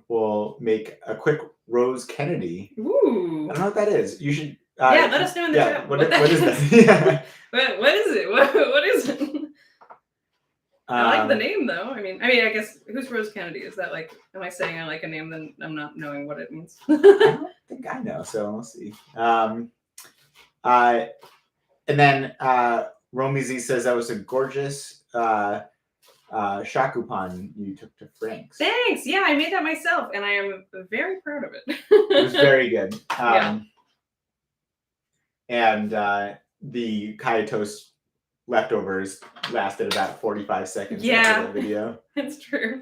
we'll make a quick Rose Kennedy. Ooh. I don't know what that is. You should. Yeah, let us know in the chat. What is that? What is it? What is it? I like the name though. I mean, I guess who's Rose Kennedy? Is that like? Am I saying I like a name then I'm not knowing what it means? I don't think I know, so we'll see. And then Romy Z says that was a gorgeous shakupan you took to Frank's. Thanks. Yeah, I made that myself, and I am very proud of it. It was very good. Yeah. And the kaya toast leftovers lasted about 45 seconds after the video. It's true.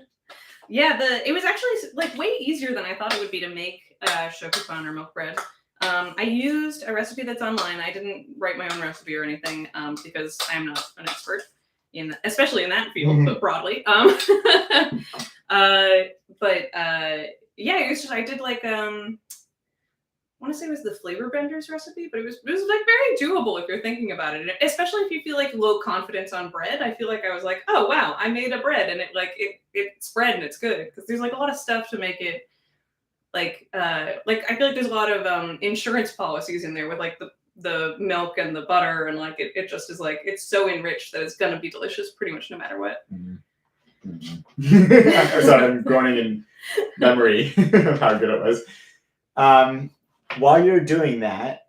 Yeah, it was actually like way easier than I thought it would be to make shokupan or milk bread. I used a recipe that's online. I didn't write my own recipe or anything because I am not an expert especially in that field, but broadly. Yeah, it was just I did like I want to say it was the Flavor Benders recipe, but it was like very doable if you're thinking about it, and especially if you feel like low confidence on bread. I feel like I was like, oh wow, I made a bread and it's bread and it's good, because there's like a lot of stuff to make it like I feel like there's a lot of insurance policies in there with like the milk and the butter, and like it just is like it's so enriched that it's gonna be delicious pretty much no matter what. So I'm groaning in memory of how good it was. While you're doing that,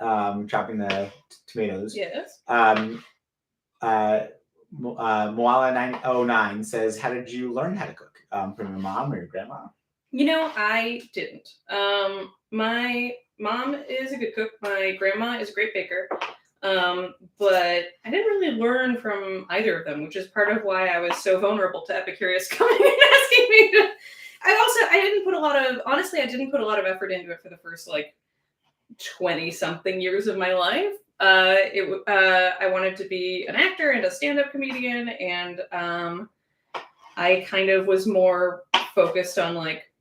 chopping the tomatoes, yes. Moala909 says, "How did you learn how to cook? From your mom or your grandma?" I didn't. My mom is a good cook. My grandma is a great baker. But I didn't really learn from either of them, which is part of why I was so vulnerable to Epicurious coming and asking me to. I didn't put a lot of effort into it for the first 20-something years of my life. I wanted to be an actor and a stand-up comedian, and I kind of was more focused on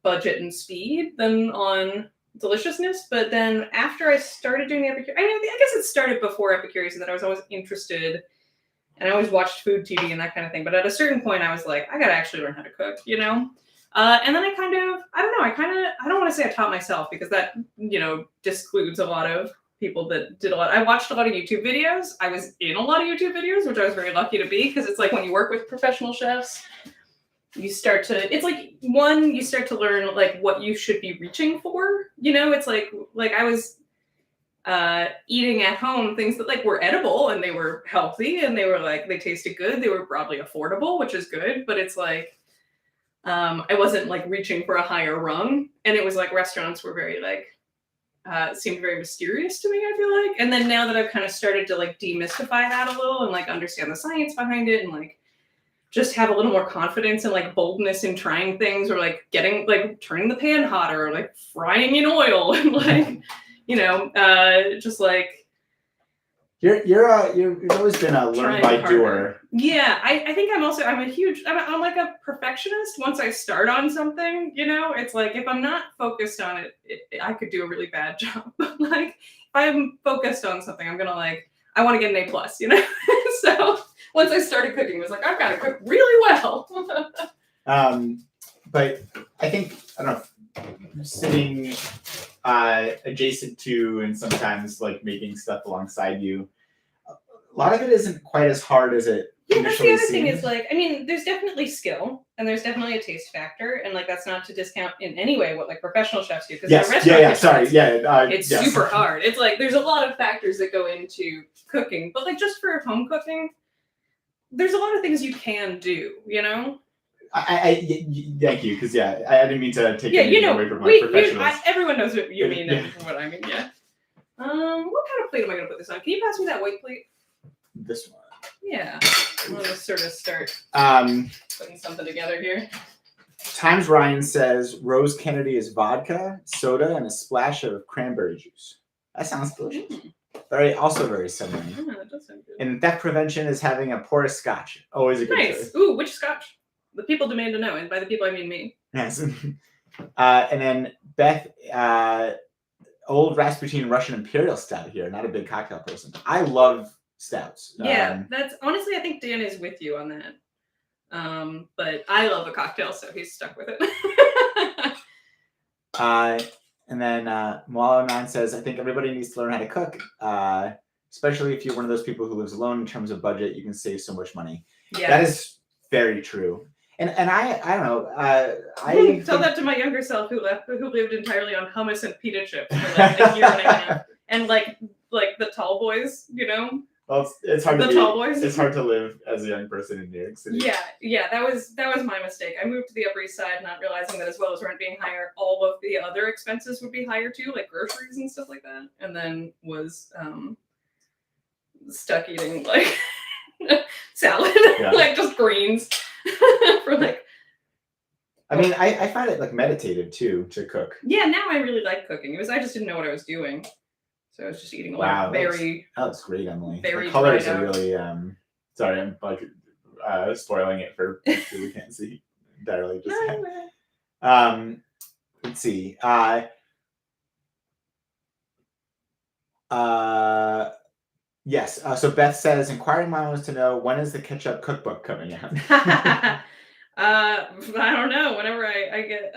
budget and speed than on deliciousness. But then after I started doing the Epicurious, I guess it started before Epicurious, and that I was always interested, and I always watched food TV and that kind of thing. But at a certain point, I was like, I gotta actually learn how to cook, And then I don't want to say I taught myself, because that, discludes a lot of people that did a lot. I watched a lot of YouTube videos. I was in a lot of YouTube videos, which I was very lucky to be, because it's like when you work with professional chefs, you start to learn what you should be reaching for. It's like I was eating at home things that were edible and they were healthy and they were they tasted good. They were broadly affordable, which is good. But it's I wasn't like reaching for a higher rung, and it was like restaurants were very like seemed very mysterious to me, I feel like. And then now that I've kind of started to like demystify that a little and like understand the science behind it and like just have a little more confidence and like boldness in trying things or like getting like turning the pan hotter or like frying in oil and like, just like you've always been a learn by doer. Yeah, I think I'm like a perfectionist. Once I start on something, it's like if I'm not focused on it, I could do a really bad job. But like if I'm focused on something, I'm gonna I want to get an A+, So once I started cooking, it was like I've got to cook really well. But I think I don't know, sitting adjacent to and sometimes like making stuff alongside you, a lot of it isn't quite as hard as it that's the other seems. thing is like, I mean, there's definitely skill and there's definitely a taste factor, and like that's not to discount in any way what like professional chefs do, because it's super hard. It's like there's a lot of factors that go into cooking, but like just for home cooking, there's a lot of things you can do, I thank you, because I didn't mean to take anything away from my professionals. Everyone knows what you mean and what I mean. Yeah. What kind of plate am I gonna put this on? Can you pass me that white plate? This one. Yeah. I'll just sort of start putting something together here. Times Ryan says Rose Kennedy is vodka, soda, and a splash of cranberry juice. That sounds delicious. Also very summery. Yeah, that does sound good. And theft prevention is having a porous scotch. Always a good choice. Ooh, which scotch? The people demand to know, and by the people I mean me. Yes. And then Beth, old Rasputin Russian Imperial Stout here. Not a big cocktail person. I love stouts. Yeah, that's honestly, I think Dan is with you on that. But I love a cocktail, so he's stuck with it. And then Moalo9 says, I think everybody needs to learn how to cook, especially if you're one of those people who lives alone. In terms of budget, you can save so much money. Yeah, that is very true. And I don't know. I tell that to my younger self who lived entirely on hummus and pita chips for like a year and a half, and like the tall boys, Well, it's hard tall boys. It's hard to live as a young person in New York City. Yeah, that was my mistake. I moved to the Upper East Side, not realizing that as well as rent being higher, all of the other expenses would be higher too, like groceries and stuff like that. And then was stuck eating like salad, like just greens for like. I mean, I find it like meditative too to cook. Yeah, now I really like cooking. I just didn't know what I was doing. So I was just eating a lot of very. That looks great, Emily. Very the colors are really. Sorry, I'm like spoiling it for people who can't see entirely. Let's see. Yes. So Beth says, inquiring mind wants to know, when is the ketchup cookbook coming out? I don't know. Whenever I get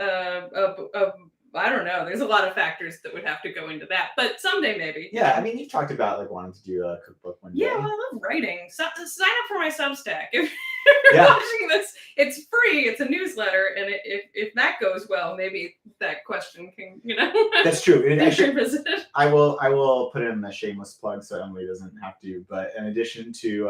I don't know. There's a lot of factors that would have to go into that, but someday maybe. Yeah, I mean, you've talked about like wanting to do a cookbook one day. Yeah, well, I love writing. So, sign up for my Substack. If you're watching this, it's free. It's a newsletter, and if that goes well, maybe that question can, That's true. be revisited. I will put in a shameless plug so Emily doesn't have to. But in addition to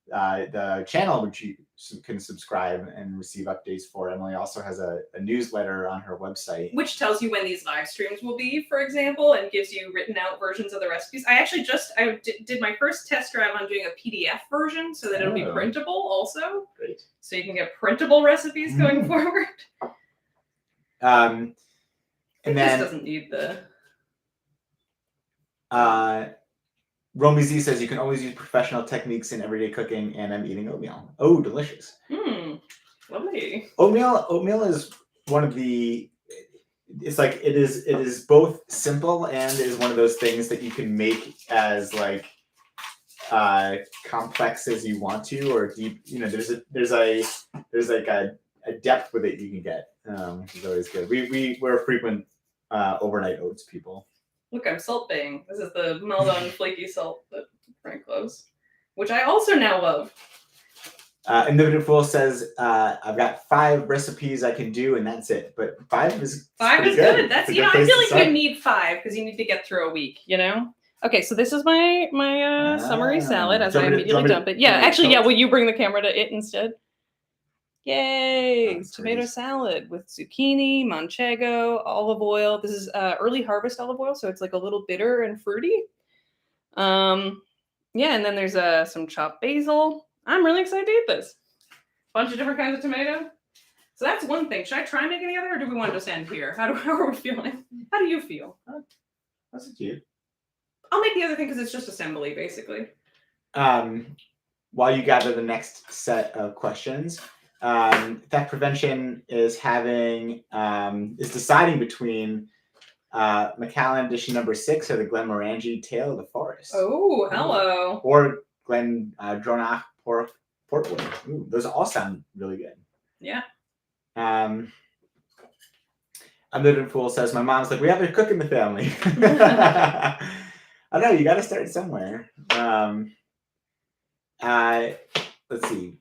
the channel, which you can subscribe and receive updates for, Emily also has a newsletter on her website, which tells you when these live streams will be, for example, and gives you written out versions of the recipes. I actually did my first test drive on doing a PDF version so that it'll be printable also. Great. So you can get printable recipes going forward. And then this doesn't need the. Romy Z says you can always use professional techniques in everyday cooking, and I'm eating oatmeal. Oh, delicious. Lovely. Oatmeal is one of the. It's like it is both simple and is one of those things that you can make as like complex as you want to, or deep. There's like a depth with it you can get. Which is always good. We're frequent overnight oats people. Look, I'm salt baying. This is the Maldon flaky salt that Frank loves, which I also now love. Individual Fool says, I've got 5 recipes I can do, and that's it. But 5 is good. That's I feel like you need 5 because you need to get through a week. Okay, so this is my summery salad as I immediately dump it. Yeah, actually, will you bring the camera to it instead? Yay! That's Tomato crazy. salad with zucchini, manchego, olive oil. This is early harvest olive oil, so it's like a little bitter and fruity. Yeah, and then there's some chopped basil. I'm really excited to eat this. Bunch of different kinds of tomato. So that's one thing. Should I try making the other, or do we want to just end here? How are we feeling? How do you feel? That's cute. I'll make the other thing because it's just assembly, basically. While you gather the next set of questions, theft prevention is deciding between Macallan edition number 6 or the Glenmorangie Tale of the Forest. Oh, hello. Or Glen Dronach Portwood. Ooh, those all sound really good. Yeah. Unliving Fool says, my mom's like, we have a cook in the family. I don't know, you got to start somewhere. Let's see.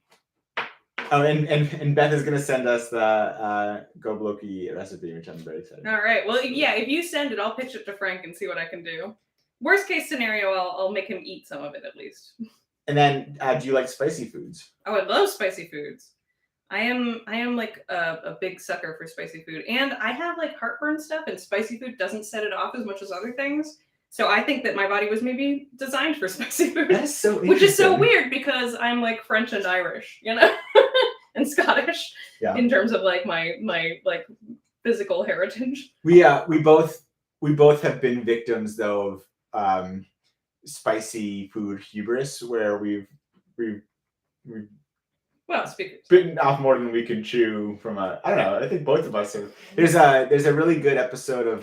Oh, and Beth is gonna send us the Gobloki recipe, which I'm very excited. All right. Well, yeah. If you send it, I'll pitch it to Frank and see what I can do. Worst case scenario, I'll make him eat some of it at least. And then, do you like spicy foods? Oh, I love spicy foods. I am like a big sucker for spicy food, and I have like heartburn stuff, and spicy food doesn't set it off as much as other things. So I think that my body was maybe designed for spicy food. That's so interesting. Which is so weird because I'm like French and Irish, you know, and Scottish in terms of like my like physical heritage. We both have been victims though of spicy food hubris, where we've bitten off more than we could chew from I don't know. I think both of us have. There's a really good episode of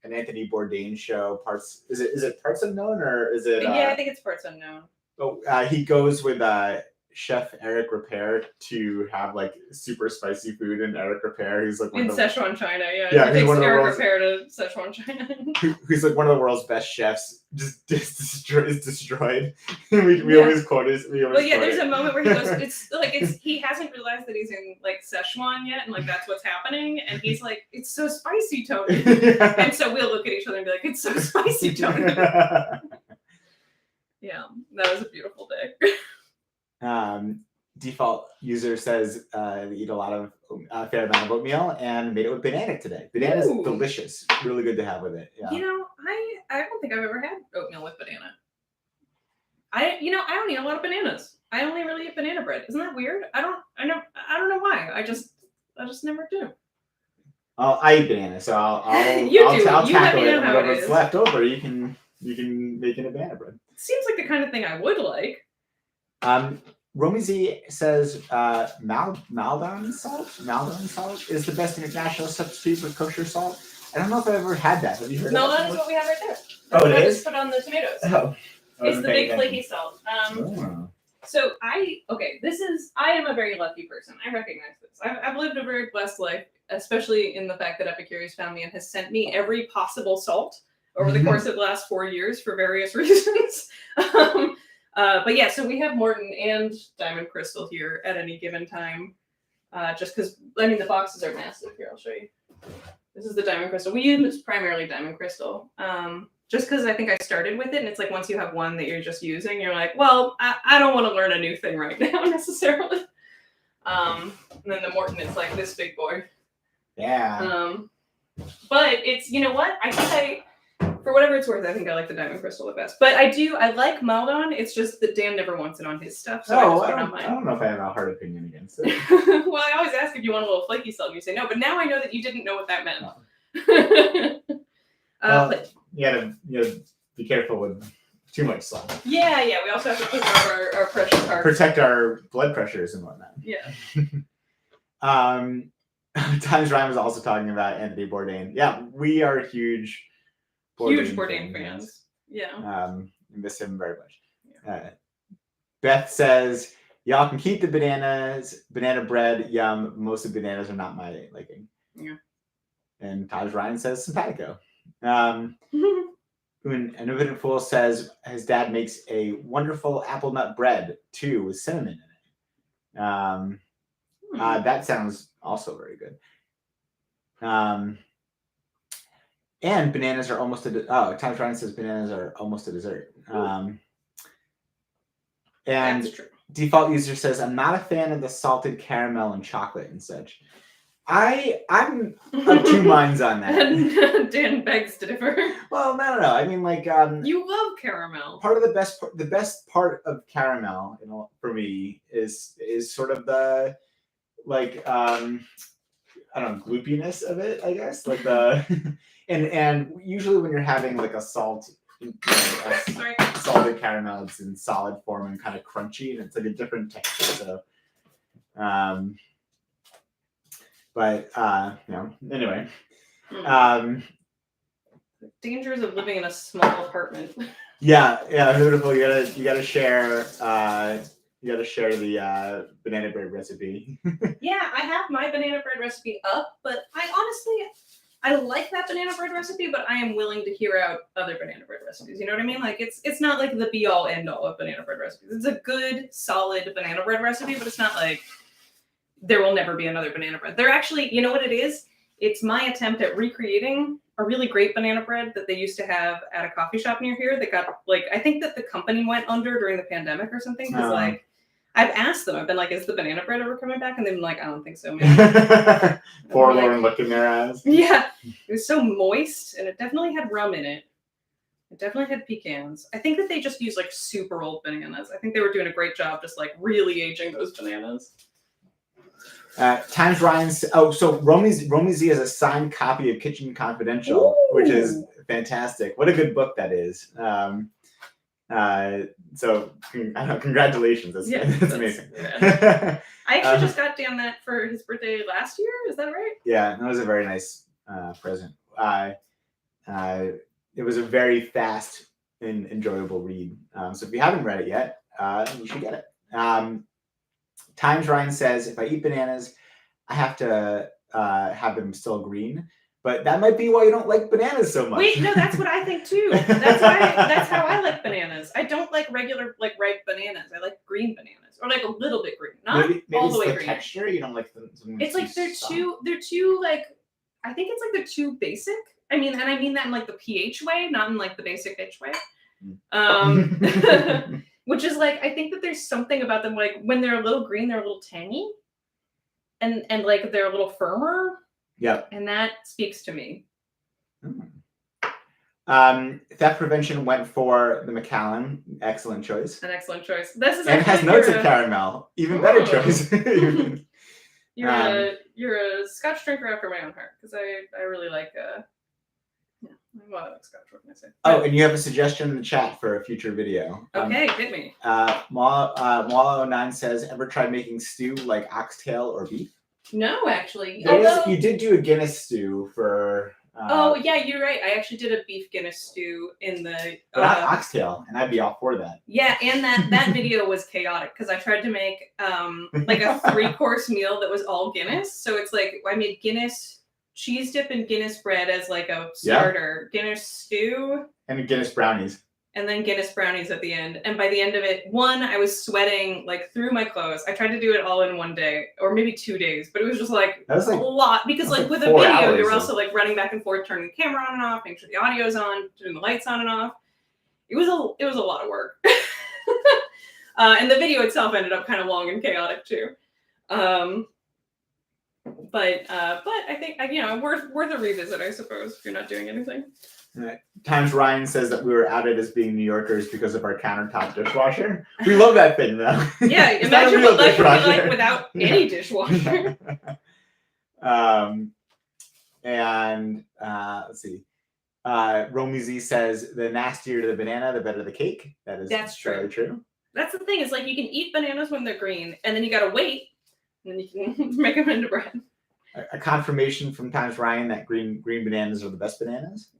an Anthony Bourdain show. Is it Parts Unknown or is it? Yeah, I think it's Parts Unknown. Oh, he goes with Chef Eric Repair to have like super spicy food, and Eric Repair, he's like in Szechuan China, yeah, he takes Eric Repair to Szechuan China. He's like one of the world's best chefs, just is destroyed. we always quote it. There's a moment where he goes, he hasn't realized that he's in like Szechuan yet, and like that's what's happening, and he's like, it's so spicy, Tony. And so we'll look at each other and be like, it's so spicy, Tony. Yeah, that was a beautiful day. Default user says they eat a fair amount of oatmeal and made it with banana today. Banana's delicious, really good to have with it. Yeah. You know, I don't think I've ever had oatmeal with banana. I don't eat a lot of bananas. I only really eat banana bread. Isn't that weird? I don't know why. I just never do. I eat banana, so I'll tackle it. Whatever's left over, you can make it a banana bread. Seems like the kind of thing I would like. Romy Z says Maldon salt is the best international substitute for kosher salt. I don't know if I've ever had that. Have you heard of that? Maldon is what we have right there. That's what I just put on the tomatoes. Oh. It's the big flaky salt. So I am a very lucky person. I recognize this. I've lived a very blessed life, especially in the fact that Epicurious found me and has sent me every possible salt over the course of the last 4 years for various reasons. But yeah, so we have Morton and Diamond Crystal here at any given time. Just because, the boxes are massive. Here, I'll show you. This is the Diamond Crystal. We use primarily Diamond Crystal. Just because I think I started with it, and it's like once you have one that you're just using, you're like, well, I don't want to learn a new thing right now necessarily. And then the Morton is like this big boy. Yeah. But it's, you know what? I think for whatever it's worth, I think I like the Diamond Crystal the best. But I like Maldon. It's just that Dan never wants it on his stuff. So I don't know if I have a hard opinion against it. Well, I always ask if you want a little flaky salt, and you say no. But now I know that you didn't know what that meant. You gotta be careful with too much salt. Yeah. We also have to keep our pressure carbs. Protect our blood pressures and whatnot. Yeah. Times Ryan was also talking about Anthony Bourdain. Yeah, we are huge Bourdain fans. Yeah. Miss him very much. Yeah. Beth says, y'all can keep the bananas, banana bread, yum. Most of the bananas are not my liking. Yeah. And Taj Ryan says simpatico. When Innovative Fool says his dad makes a wonderful apple nut bread too with cinnamon in it. That sounds also very good. And bananas are almost Times Ryan says bananas are almost a dessert. And that's true. Default user says, I'm not a fan of the salted caramel and chocolate and such. I'm of two minds on that. Dan begs to differ. Well, no. I mean, like, you love caramel. Part of the best part of caramel, for me, is sort of the like I don't know, gloopiness of it, I guess. Like the and usually when you're having like a salted caramel, it's in solid form and kind of crunchy, and it's like a different texture. So, but anyway. Dangers of living in a small apartment. Yeah, beautiful. You gotta share. You gotta share the banana bread recipe. Yeah, I have my banana bread recipe up, but I like that banana bread recipe, but I am willing to hear out other banana bread recipes. You know what I mean? Like it's not like the be all end all of banana bread recipes. It's a good, solid banana bread recipe, but it's not like there will never be another banana bread. They're actually, you know what it is? It's my attempt at recreating a really great banana bread that they used to have at a coffee shop near here that got I think that the company went under during the pandemic or something. Because I've asked them, I've been like, is the banana bread ever coming back? And they've been like, I don't think so, man. Forlorn look in their eyes. Yeah. It was so moist and it definitely had rum in it. It definitely had pecans. I think that they just used like super old bananas. I think they were doing a great job just like really aging those bananas. Times Ryan's. Oh, so Romy Z has a signed copy of Kitchen Confidential, which is fantastic. What a good book that is. So congratulations. That's amazing. Yeah. I actually just got Dan that for his birthday last year. Is that right? Yeah, that was a very nice present. It was a very fast and enjoyable read. So if you haven't read it yet, you should get it. Times Ryan says, if I eat bananas, I have to have them still green. But that might be why you don't like bananas so much. Wait, no, that's what I think too. That's how I like bananas. I don't like regular ripe bananas. I like green bananas, or like a little bit green, not maybe all the way the green. Texture you don't like them. It's like they're too like. I think it's like they're too basic. I mean that in like the pH way, not in like the basic bitch way. Which is like, I think that there's something about them, like when they're a little green, they're a little tangy, and like they're a little firmer. Yeah. And that speaks to me. Theft prevention went for the Macallan. Excellent choice. An excellent choice. This is and has notes of caramel. Even better choice. You're a Scotch drinker after my own heart, because I really like well, I like Scotch. What can I say? Oh, and you have a suggestion in the chat for a future video. Okay, hit me. Moala09 says, ever tried making stew like oxtail or beef? No, actually. You did do a Guinness stew for... oh, yeah, you're right. I actually did a beef Guinness stew in the... not oxtail, and I'd be all for that. Yeah, and that video was chaotic, because I tried to make like a 3-course meal that was all Guinness. So it's like, I made Guinness cheese dip and Guinness bread as like a starter, Guinness stew. And Guinness brownies. And then Guinness brownies at the end. And by the end of it, I was sweating like through my clothes. I tried to do it all in one day, or maybe 2 days, but it was just like a lot, because like with a video, you're also like running back and forth, turning the camera on and off, making sure the audio's on, turning the lights on and off. It was a lot of work. And the video itself ended up kind of long and chaotic too. But I think worth a revisit, I suppose, if you're not doing anything. Times Ryan says that we were outed as being New Yorkers because of our countertop dishwasher. We love that thing, though. Yeah, imagine what life would be like without any dishwasher. And let's see. Romy Z says, the nastier the banana, the better the cake. That's true. True. That's the thing, is like you can eat bananas when they're green, and then you gotta wait, and then you can make them into bread. A confirmation from Times Ryan that green bananas are the best bananas.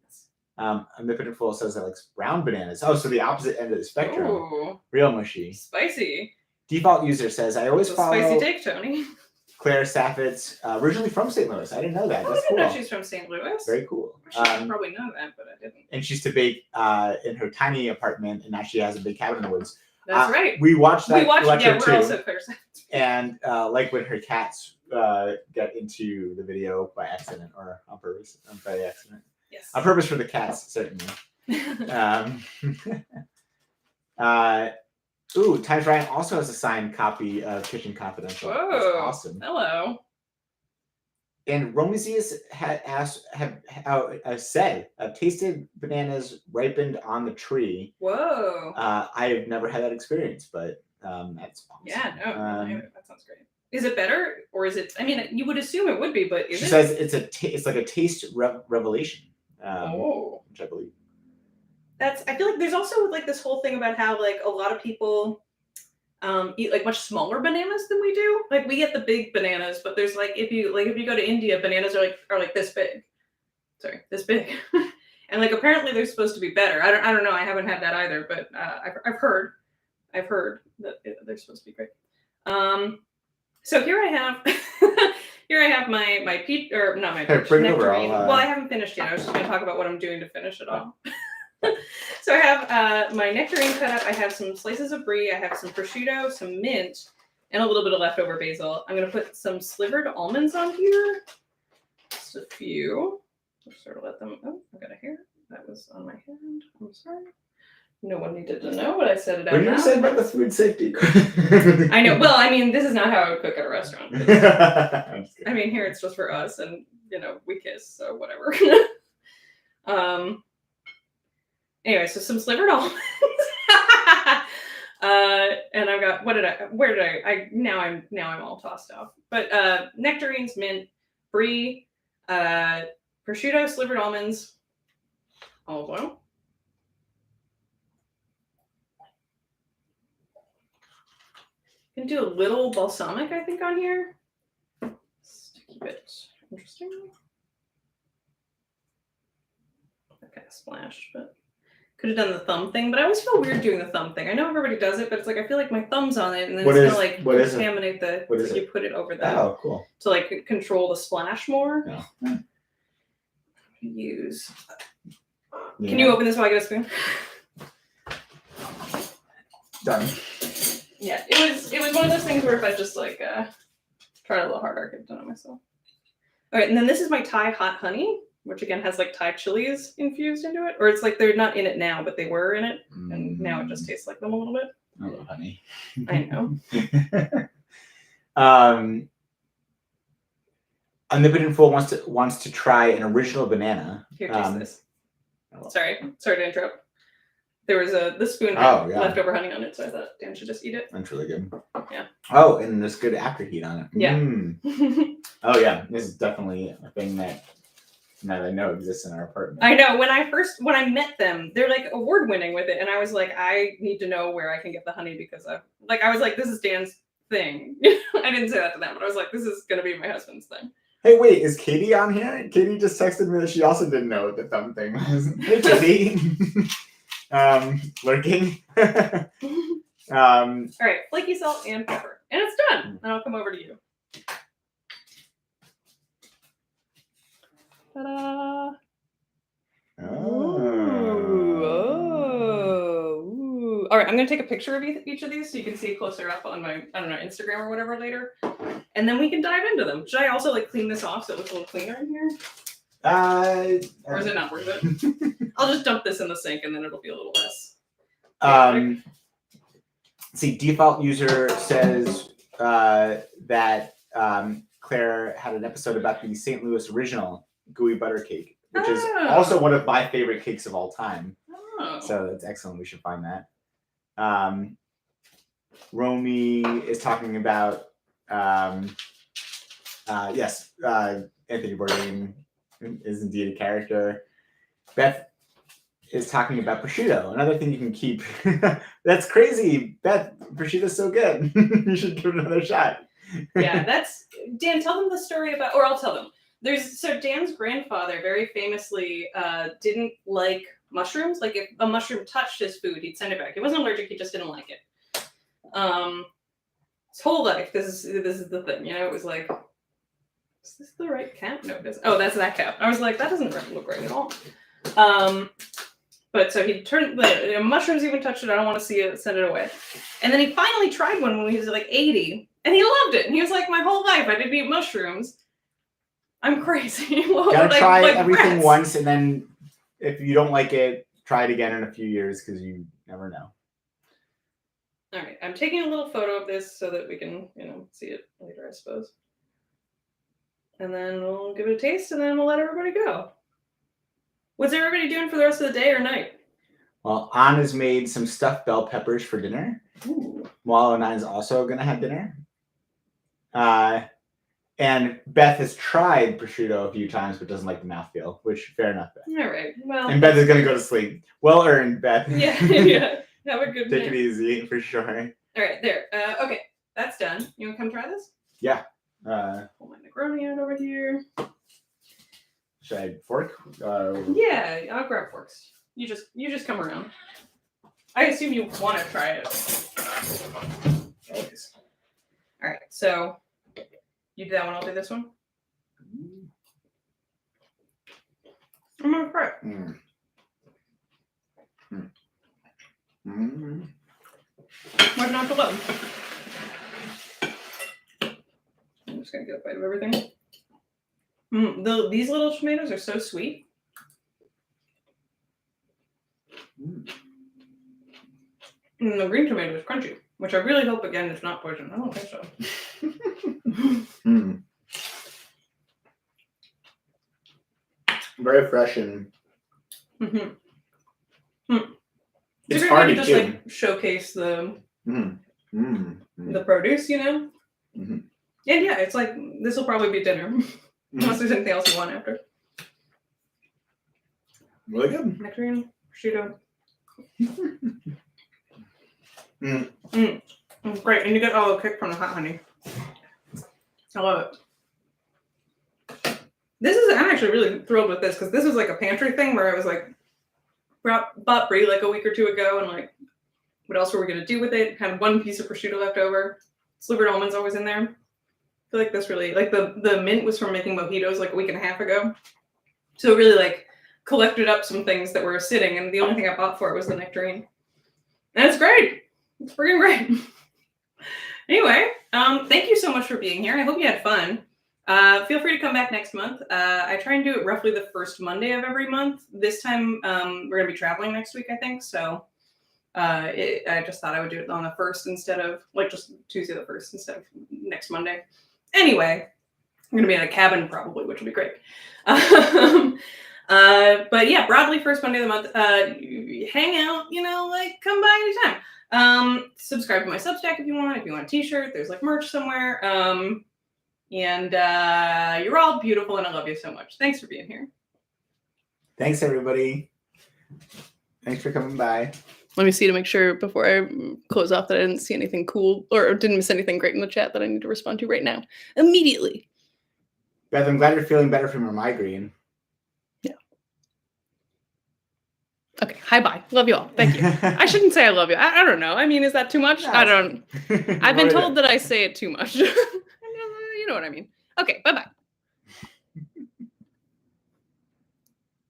Omnipotent says that likes brown bananas. Oh, so the opposite end of the spectrum. Ooh, real mushy. Spicy. Default user says, I always follow... Spicy take, Tony. Claire Saffitz, originally from St. Louis. I didn't know that. That's I didn't know she's from St. Louis. Very cool. I should probably know that, but I didn't. And she used to bake in her tiny apartment, and now she has a big cabin in the woods. That's right. We watched that lecture we're too. Also Claire Saffitz. And like when her cats get into the video by accident or on purpose, by accident. Yes. On purpose for the cats, certainly. Ooh, Times Ryan also has a signed copy of Kitchen Confidential. Whoa. That's awesome. Hello. And Romesius said, I've tasted bananas ripened on the tree. Whoa. I have never had that experience, but that's awesome. Yeah, no, that sounds great. Is it better, or is it? I mean, you would assume it would be, but she says it's like a taste revelation. Which I believe. I feel like there's also like this whole thing about how like a lot of people eat like much smaller bananas than we do. Like we get the big bananas, but there's like if you go to India, bananas are like this big. Sorry, this big. And like apparently they're supposed to be better. I don't know. I haven't had that either, but I've heard that they're supposed to be great. So here I have my peach, or not my peach, nectarine. Well, I haven't finished yet. I was just going to talk about what I'm doing to finish it all. So I have my nectarine cut up. I have some slices of brie. I have some prosciutto, some mint, and a little bit of leftover basil. I'm going to put some slivered almonds on here. Just a few. Just sort of let them. Oh, I got a hair. That was on my hand. I'm sorry. No one needed to know, but I said it out loud. What did you say about the food safety? I know. Well, I mean, this is not how I would cook at a restaurant. I mean, here it's just for us, and we kiss, so whatever. Anyway, so some slivered almonds. And I've got now I'm all tossed off. But nectarines, mint, brie, prosciutto, slivered almonds, olive oil. I'm gonna do a little balsamic, I think, on here. Just to keep it interesting. Okay, splash, but could have done the thumb thing, but I always feel weird doing the thumb thing. I know everybody does it, but it's like I feel like my thumb's on it, and then it's gonna contaminate the. What is it? You put it over that. Oh, cool. To like control the splash more. Yeah. Use. Yeah. Can you open this while I get a spoon? Done. Yeah, it was one of those things where if I just like tried a little harder, I could have done it myself. All right, and then this is my Thai hot honey, which again has like Thai chilies infused into it, or it's like they're not in it now, but they were in it, and now it just tastes like them a little bit. I love honey. I know. Omnipotent Fool wants to try an original banana. Here, taste this. Sorry to interrupt. There was the spoon had leftover honey on it, so I thought Dan should just eat it. That's really good. Yeah. Oh, and there's good after heat on it. Yeah. Oh yeah, this is definitely a thing that I know exists in our apartment. I know. When I met them, they're like award winning with it, and I was like, I need to know where I can get the honey because I was like, this is Dan's thing. I didn't say that to them, but I was like, this is gonna be my husband's thing. Hey, wait, is Katie on here? Katie just texted me that she also didn't know what the thumb thing was. Hey, Katie. Lurking. All right, flaky salt and pepper. And it's done. And I'll come over to you. Ta-da! Ooh. All right, I'm going to take a picture of each of these so you can see closer up on my, Instagram or whatever later. And then we can dive into them. Should I also clean this off so it looks a little cleaner in here? Or is it not worth it? I'll just dump this in the sink and then it'll be a little less. See, default user says that Claire had an episode about the St. Louis original gooey butter cake, which is also one of my favorite cakes of all time. Oh. So that's excellent. We should find that. Romy is talking about yes, Anthony Bourdain is indeed a character. Beth is talking about prosciutto, another thing you can keep. That's crazy, Beth. Prosciutto's so good. You should give it another shot. Yeah, that's Dan. Tell them the story about, or I'll tell them. So Dan's grandfather very famously didn't like mushrooms. Like if a mushroom touched his food, he'd send it back. He wasn't allergic; he just didn't like it. His whole life, this is the thing. It was like, is this the right cap? No, it isn't. Oh, that's that cap. I was like, that doesn't look right at all. But so he turned mushrooms even touched it. I don't want to see it. Send it away. And then he finally tried one when he was like 80, and he loved it. And he was like, my whole life I didn't eat mushrooms. I'm crazy. Gotta try everything once, and then if you don't like it, try it again in a few years because you never know. All right. I'm taking a little photo of this so that we can, see it later, I suppose. And then we'll give it a taste, and then we'll let everybody go. What's everybody doing for the rest of the day or night? Well, Anna's made some stuffed bell peppers for dinner. Ooh. Wallow and I is also going to have dinner. And Beth has tried prosciutto a few times, but doesn't like the mouthfeel, which fair enough, Beth. All right. Well. And Beth is going to go to sleep. Well earned, Beth. Yeah. Have a good Take night. it easy, for sure. All right, there. Okay, that's done. You want to come try this? Yeah. Pull my Negroni out over here. Should I fork? Yeah, I'll grab forks. You just come around. I assume you want to try it. Always. All right, so you do that one. I'll do this one. I'm gonna try it. Why not to love? I'm just gonna get a bite of everything. These little tomatoes are so sweet. And the green tomato is crunchy, which I really hope again is not poison. I don't think so. Very fresh and It's hearty hard to just too. like showcase the produce, And yeah, it's like this will probably be dinner, unless there's anything else you want after. Really good. Nectarine, prosciutto. Great, and you get all the kick from the hot honey. I love it. I'm actually really thrilled with this because this was like a pantry thing where I was like, bought Brie like a week or two ago, and like, what else were we gonna do with it? Had one piece of prosciutto left over. Slivered almonds always in there. I feel like this really, like the mint was from making mojitos like a week and a half ago, so it really like collected up some things that were sitting, and the only thing I bought for it was the nectarine, and it's great. It's freaking great. Anyway, thank you so much for being here. I hope you had fun. Feel free to come back next month. I try and do it roughly the first Monday of every month. This time, we're going to be traveling next week, I think. So I just thought I would do it on the 1st instead of, like, just Tuesday the 1st instead of next Monday. Anyway, I'm going to be in a cabin probably, which will be great. But yeah, broadly, first Monday of the month. Hang out, like, come by anytime. Subscribe to my Substack if you want. If you want a t-shirt, there's, like, merch somewhere. And you're all beautiful, and I love you so much. Thanks for being here. Thanks, everybody. Thanks for coming by. Let me see to make sure before I close off that I didn't see anything cool or didn't miss anything great in the chat that I need to respond to right now. Immediately. Beth, I'm glad you're feeling better from your migraine. Yeah. Okay. Hi, bye. Love you all. Thank you. I shouldn't say I love you. I don't know. I mean, is that too much? No, I don't. I've been told that I say it too much. You know what I mean. Okay. Bye-bye.